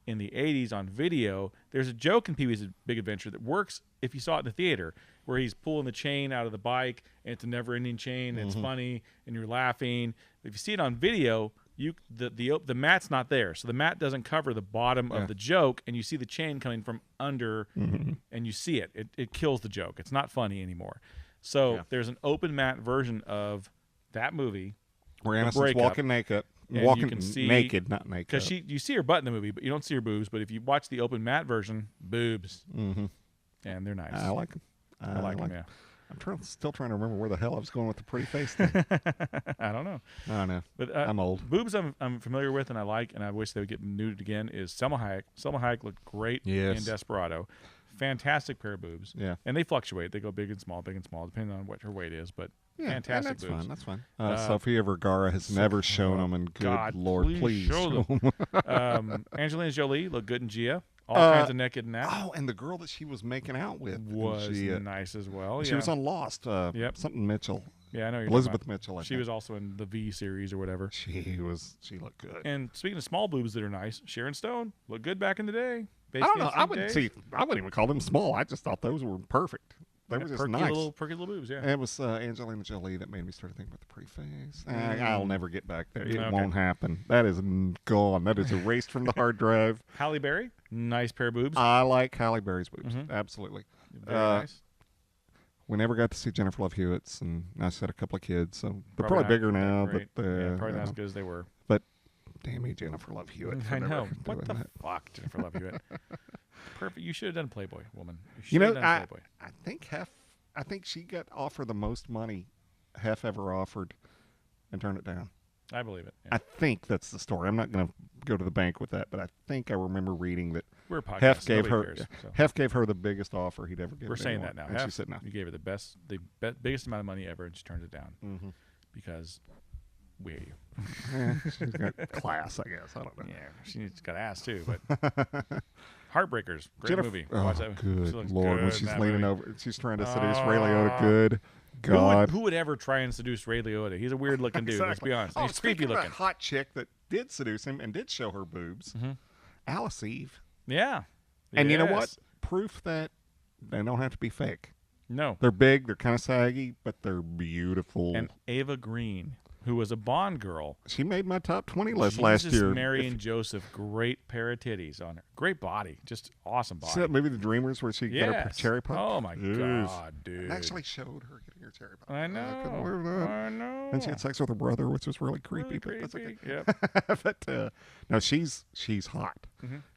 in the 80s on video, there's a joke in Pee-wee's Big Adventure that works if you saw it in the theater, where he's pulling the chain out of the bike and it's a never-ending chain and it's funny and you're laughing. If you see it on video, the mat's not there, so the mat doesn't cover the bottom of the joke, and you see the chain coming from under, and you see it. It kills the joke. It's not funny anymore. So there's an open mat version of that movie where Aniston's breakup, walking naked, and walking you can see, naked, not naked. because you see her butt in the movie, but you don't see her boobs. But if you watch the open mat version, boobs, and they're nice. I like them. I like them. Yeah. I'm still trying to remember where the hell I was going with the pretty face thing. I don't know. I don't know. But I'm old. Boobs I'm familiar with and I like, and I wish they would get nuded again, is Selma Hayek. Selma Hayek looked great Yes. in Desperado. Fantastic pair of boobs. Yeah. And they fluctuate. They go big and small, depending on what her weight is. But Yeah, fantastic and boobs. that's fine. Sofia Vergara has never shown them, and good God, Lord, please show them. Angelina Jolie looked good in Gia. All kinds of naked in that. Oh, and the girl that she was making out with Was she, nice as well. She Yeah. was on Lost. Yep. Something Mitchell. Yeah, I know you're Elizabeth talking Mitchell. I about. She think. was also in the V series or whatever. She looked good. And speaking of small boobs that are nice, Sharon Stone looked good back in the day. I don't know. I wouldn't even call them small. I just thought those were perfect. They were just perky nice. perky little boobs, yeah. And it was Angelina Jolie that made me start thinking about the pretty face. I'll never get back there. It Okay. won't happen. That is gone. That is erased from the hard drive. Halle Berry, nice pair of boobs. I like Halle Berry's boobs. Absolutely. Very nice. We never got to see Jennifer Love Hewitt's, and I just had a couple of kids, so they're probably not bigger now. great. But yeah, probably not as good as they were. But damn me, Jennifer Love Hewitt. for I never know. What doing the that. fuck, Jennifer Love Hewitt? Perfect. You should have done Playboy, woman. You should know, have done Playboy. I think she got offered the most money Hef ever offered and turned it down. I believe it. Yeah. I think that's the story. I'm not going to go to the bank with that, but I think I remember reading that We're a podcast. Hef gave Nobody her cares, so. Hef gave her the biggest offer he'd ever given. We're saying anyone. that now. And Hef, she said no. You gave her the biggest amount of money ever, and she turned it down because we hate you. Yeah, she's got class, I guess. I don't know. Yeah, she's got ass too, but Heartbreakers, great Jennifer, movie. oh, Watch that. good She looks Lord, good when in she's that leaning movie. over, she's trying to seduce Ray Liotta. Good God. Who would ever try and seduce Ray Liotta? He's a weird looking dude. Let's be honest. Oh, He's creepy speaking of looking. a hot chick that did seduce him and did show her boobs, Alice Eve. Yeah. And you know Yes. what? Proof that they don't have to be fake. No. They're big, they're kind of saggy, but they're beautiful. And Ava Green, who was a Bond girl. She made my top 20 list last year. Mary and Joseph, great pair of titties on her. Great body. Just awesome body. See that movie, The Dreamers, where she got her cherry pop? Oh, my Yes. God, dude. It actually showed her getting her cherry pop. I know. couldn't believe that. I know. And she had sex with her brother, which was really creepy. Really but that's okay. Yep. But no, she's hot.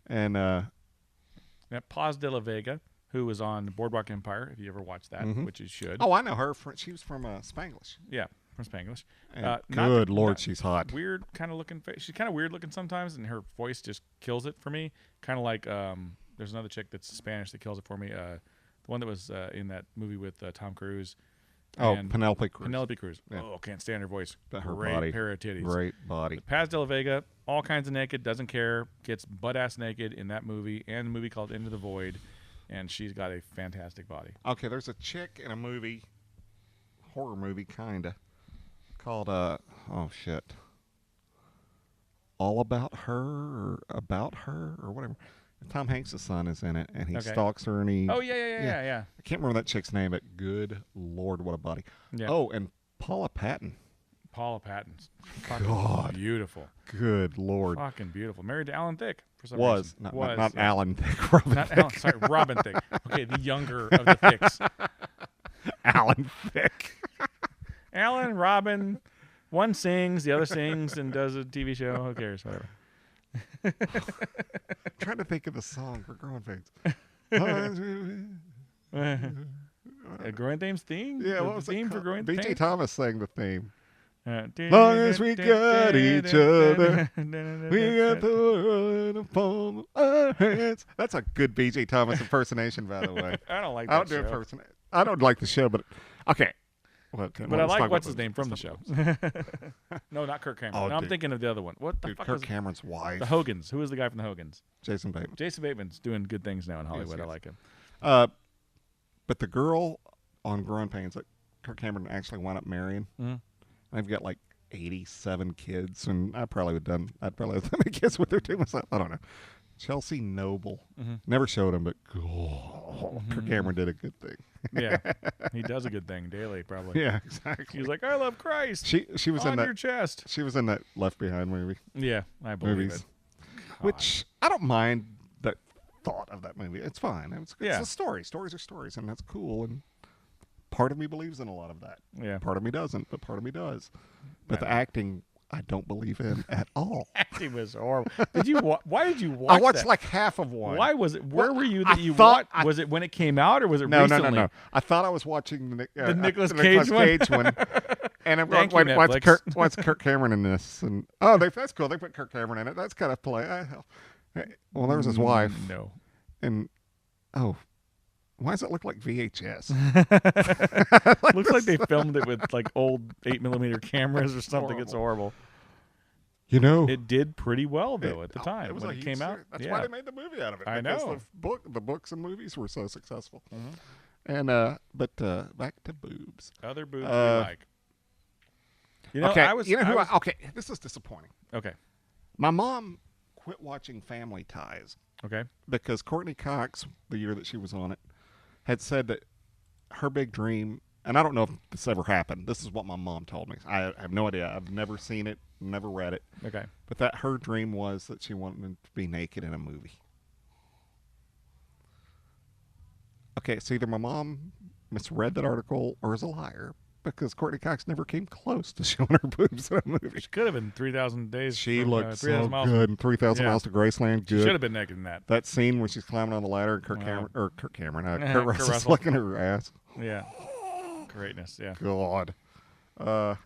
And Yeah, Paz de la Vega, who was on Boardwalk Empire, if you ever watched that, which you should. oh, I know her. She was from Spanglish. Yeah, from Spanglish. And good Lord, she's hot. Weird kind of looking face. She's kind of weird looking sometimes, and her voice just kills it for me. Kind of like there's another chick that's Spanish that kills it for me. The one that was in that movie with Tom Cruise. Oh, and Penelope Cruz. Penelope Cruz. Yeah. Oh, can't stand her voice. But her Great body. pair of titties. Great body. Paz de la Vega, all kinds of naked, doesn't care, gets butt ass naked in that movie and a movie called Into the Void, and she's got a fantastic body. Okay, there's a chick in a movie, horror movie, kinda, called oh shit, All About Her or About Her or whatever. Tom Hanks' son is in it, and he stalks her, and he. Oh yeah. I can't remember that chick's name, but good Lord, what a body. Yeah. Oh, and Paula Patton. Paula Patton's fucking God. beautiful. Good Lord. Fucking beautiful. Married to Alan Thicke for some Was. reason. Not Alan Thicke. Robin Not Thicke. Alan, sorry, Robin Thicke. Okay, the younger of the Thicks. Alan Thicke. Alan, Robin, one sings, the other sings and does a TV show. Who cares? Whatever. Trying to think of the song for Growing Pains. Growing Pains theme? Yeah, what was the theme it for called? Growing B.J. Pains? Thomas sang the theme. Long Long as we got each other, we got the world upon our hands. That's a good B.J. Thomas impersonation, by the way. I don't like I that don't do show. impersonation. I don't like the show, but okay. Well, okay, But let's I talk like about what's his the- name from the show. No, not Kirk Cameron. Oh, no, I'm dude. thinking of the other one. What the Dude, fuck Kirk was Cameron's wife, the Hogans? Who is the guy from the Hogans? Jason Bateman. Jason Bateman's doing good things now in Hollywood. yes. I like him. But the girl on Growing Pains that Kirk Cameron actually wound up marrying, I've got like 87 kids, and I'd probably have done kids with her too myself. I don't know. Chelsea Noble. Never showed him, but Kirk Cameron did a good thing. Yeah, he does a good thing daily, probably. Yeah, exactly. He's like, I love Christ. She was in on that. your chest. She was in that Left Behind movie. Yeah, I believe Movies. it. Which I don't mind the thought of that movie. It's fine. It's Yeah. a story. Stories are stories, and that's cool. And part of me believes in a lot of that. Yeah. Part of me doesn't, but part of me does. But the acting, I don't believe in at all. Acting was horrible. Did you? Why did you watch I watched that? like half of one. Why was it? Where Well, were you I that you thought watched? Was it when it came out, or was it No, recently? no. I thought I was watching the Nicolas Nicolas Cage Cage one. And I'm Thank going, you, what's Netflix. What's Kirk Cameron in this? And that's cool. They put Kirk Cameron in it. That's kind of play. Well, there's his wife. No. And why does it look like VHS? Looks like they filmed it with like old 8mm cameras or something. It's horrible. You know, It did pretty well though at the time it was when a it huge came out. series. That's yeah. why they made the movie out of it. I because know. The books and movies were so successful. And but back to boobs. Other boobs we like. You know, okay, I was. okay, this is disappointing. Okay. My mom quit watching Family Ties Okay. because Courtney Cox, the year that she was on it, had said that her big dream, and I don't know if this ever happened. This is what my mom told me. I have no idea. I've never seen it, never read it. Okay. But that her dream was that she wanted to be naked in a movie. Okay, it's either my mom misread that article or is a liar, because Courtney Cox never came close to showing her boobs in a movie. She could have been 3,000 days. She from, looked 3,000 so miles. good in 3,000 Yeah. Miles to Graceland. She Good. should have been naked in that. That scene when she's climbing on the ladder and Kurt Kurt Russell's Russell. looking at her ass. Yeah. Greatness. Yeah. God. I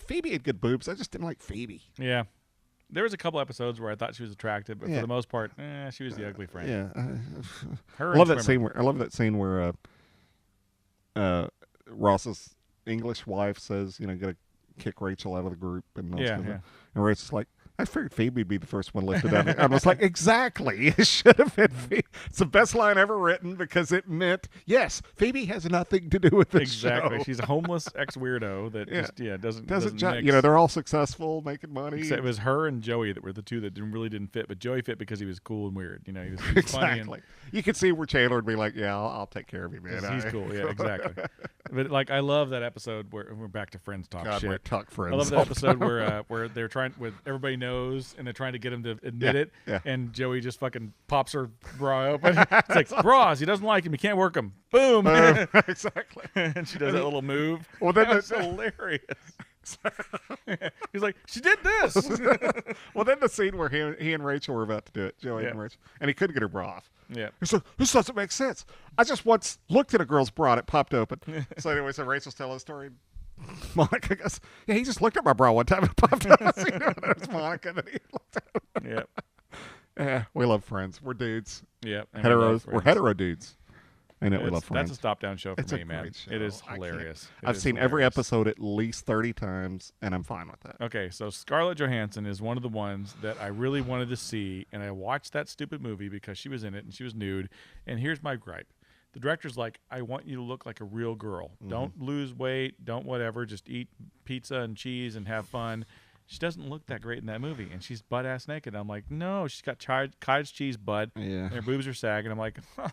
Phoebe had good boobs. I just didn't like Phoebe. Yeah. There was a couple episodes where I thought she was attractive, but Yeah. for the most part, she was the ugly friend. Yeah. Her I and love that Schwimmer. scene where Ross's English wife says, gotta kick Rachel out of the group, and all Yeah, stuff. yeah. And Rachel's like, I figured Phoebe would be the first one lifted out. I was like, exactly. It should have been Phoebe. It's the best line ever written because it meant, yes, Phoebe has nothing to do with the Exactly. show. She's a homeless ex-weirdo that Yeah. doesn't Doesn't mix. they're all successful, making money. Except it was her and Joey that were the two that really didn't fit, but Joey fit because he was cool and weird. He was funny. Exactly. You could see where Chandler would be like, yeah, I'll take care of you, man. And he's cool. Yeah, exactly. But like, I love that episode where we're back to Friends talk God, shit. we're talk friends. I love that all the episode time. where they're trying, with everybody knows, and they're trying to get him to admit it. Yeah. And Joey just fucking pops her bra open. It's like, bras, he doesn't like him. He can't work them. Boom. Exactly. And she does that little move. Well, then That's hilarious. He's like, she did this. Well, then the scene where he and Rachel were about to do it, Joey Yeah. and Rachel, and he couldn't get her bra off. Yeah. He's like, this doesn't make sense. I just once looked at a girl's bra and it popped open. So anyway, Rachel's telling the story. Monica goes, yeah, he just looked at my bra one time and it popped open. There's Monica. And he looked at it. Yeah. Yeah, we love Friends. We're dudes. Yeah. and we love Heteros. We're Friends. hetero dudes. I know we love Friends. That's a stop down show for It's me, a man. great show. It is I can't- hilarious. It I've is seen every hilarious. episode at least 30 times, and I'm fine with that. Okay, so Scarlett Johansson is one of the ones that I really wanted to see, and I watched that stupid movie because she was in it and she was nude. And here's my gripe. The director's like, I want you to look like a real girl. Don't lose weight. Don't whatever. Just eat pizza and cheese and have fun. She doesn't look that great in that movie, and she's butt-ass naked. I'm like, no, she's got cottage cheese butt, Yeah. and her boobs are sagging. I'm like, oh,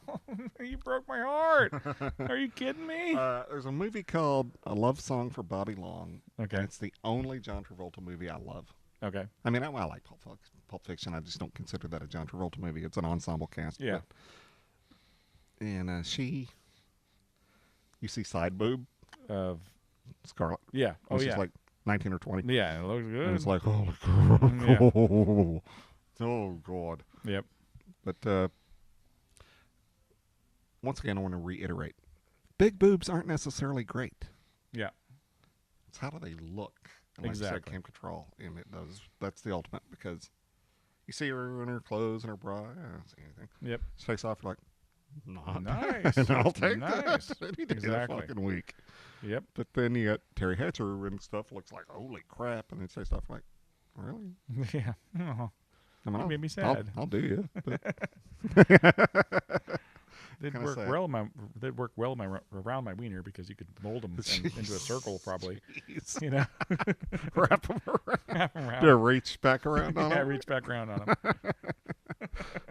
you broke my heart. Are you kidding me? There's a movie called A Love Song for Bobby Long. Okay. And it's the only John Travolta movie I love. Okay. I mean, I like Pulp Fiction. I just don't consider that a John Travolta movie. It's an ensemble cast. Yeah. And you see side boob, Of Scarlett. yeah. Oh She's yeah. like 19 or 20. Yeah. It looks good. And it's like, oh, God. Oh, God. Yep. But once again, I want to reiterate. Big boobs aren't necessarily great. Yeah. It's how do they look? And like you said, Exactly. Kim Cattrall, and that's the ultimate because you see her in her clothes and her bra. I don't see anything. Yep. She takes off, you're like, not. Nice. And I'll take Nice. that. Any day of the Exactly. fucking week. Yep. But then you got Terry Hatcher and stuff looks like, holy crap. And then she takes off like, really? Yeah. Oh, I mean, You made me I'll- sad. I'll do you. But they'd Kinda work sad. well. They'd work well around my wiener because you could mold them into a circle, probably. Jeez. You know, Wrap them around. Wrap 'em around. Do a reach back around on Yeah, them. reach back around on them.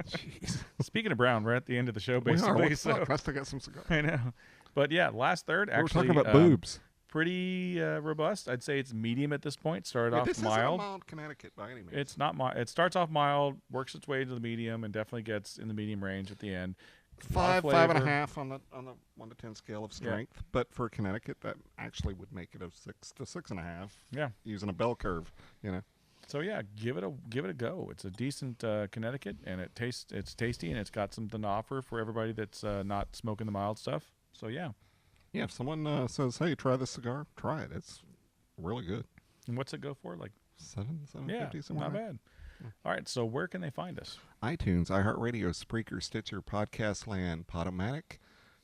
Jeez. Speaking of brown, we're at the end of the show, We are. basically. What the So fuck? I still got some cigars. I know, but yeah, last third We were actually talking about boobs. pretty robust. I'd say it's medium at this point. Started Yeah, off this mild. isn't a mild Connecticut by any means. It's not mild. It starts off mild, works its way into the medium, and definitely gets in the medium range at the end. five flavor. and a half on the 1 to 10 scale of strength. But for Connecticut, that actually would make it a 6 to 6.5. Yeah. Using a bell curve, So yeah, give it a go. It's a decent Connecticut, and it's tasty, and it's got something to offer for everybody that's not smoking the mild stuff. So yeah. Yeah, if someone says, "Hey, try this cigar," try it. It's really good. And what's it go for? Like yeah, 750 somewhere. not bad. All right, so where can they find us? iTunes, iHeartRadio, Spreaker, Stitcher, Podcast Land, Podomatic,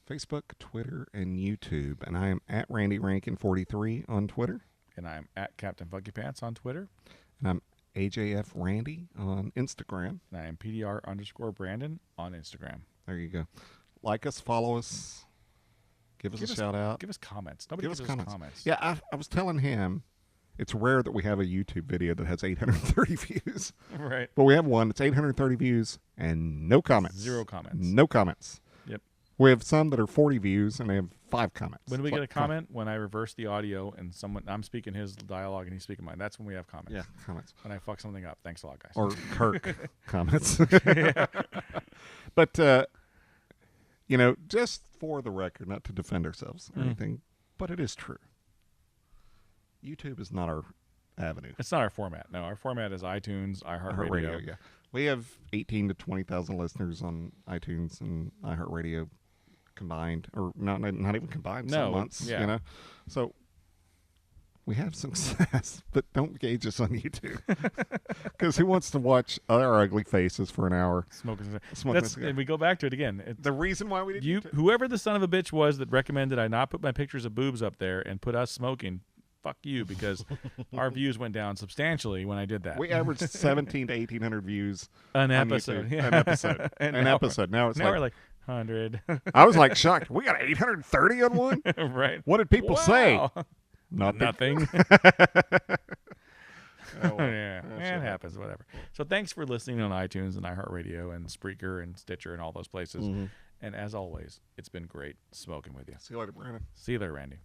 Facebook, Twitter, and YouTube. And I am at Randy Rankin 43 on Twitter. And I'm at Captain Funky Pants on Twitter. And I'm AJF Randy on Instagram. And I am PDR_Brandon on Instagram. There you go. Like us, follow us, give us a shout out. Give us comments. Nobody Give us gives us comments. Yeah, I was telling him it's rare that we have a YouTube video that has 830 views. Right. But we have one that's 830 views and no comments. 0 comments. No comments. Yep. We have some that are 40 views and they have 5 comments. When do we get a Like, comment? When I reverse the audio and I'm speaking his dialogue and he's speaking mine. That's when we have comments. Yeah, comments. When I fuck something up. Thanks a lot, guys. Or Kirk comments. But, just for the record, not to defend ourselves or anything, but it is true. YouTube is not our avenue. It's not our format. No, our format is iTunes, iHeartRadio. Yeah. We have 18 to 20,000 listeners on iTunes and iHeartRadio combined, or not even combined. No, some months, yeah. So we have success, but don't gauge us on YouTube. Because who wants to watch our ugly faces for an hour? Smoking a cigar. And we go back to it again. The reason why we did YouTube. Whoever the son of a bitch was that recommended I not put my pictures of boobs up there and put us smoking, fuck you, because our views went down substantially when I did that. We averaged 1,700 to 1,800 views An on episode. YouTube. Yeah. An episode. An episode. Now it's now we're like 100. I was like shocked. We got 830 on one? Right. What did people say? Wow. Nothing. Oh, well. Yeah, it happens, whatever. So thanks for listening on iTunes and iHeartRadio and Spreaker and Stitcher and all those places. Mm-hmm. And as always, it's been great smoking with you. See you later, Brandon. See you there, Randy.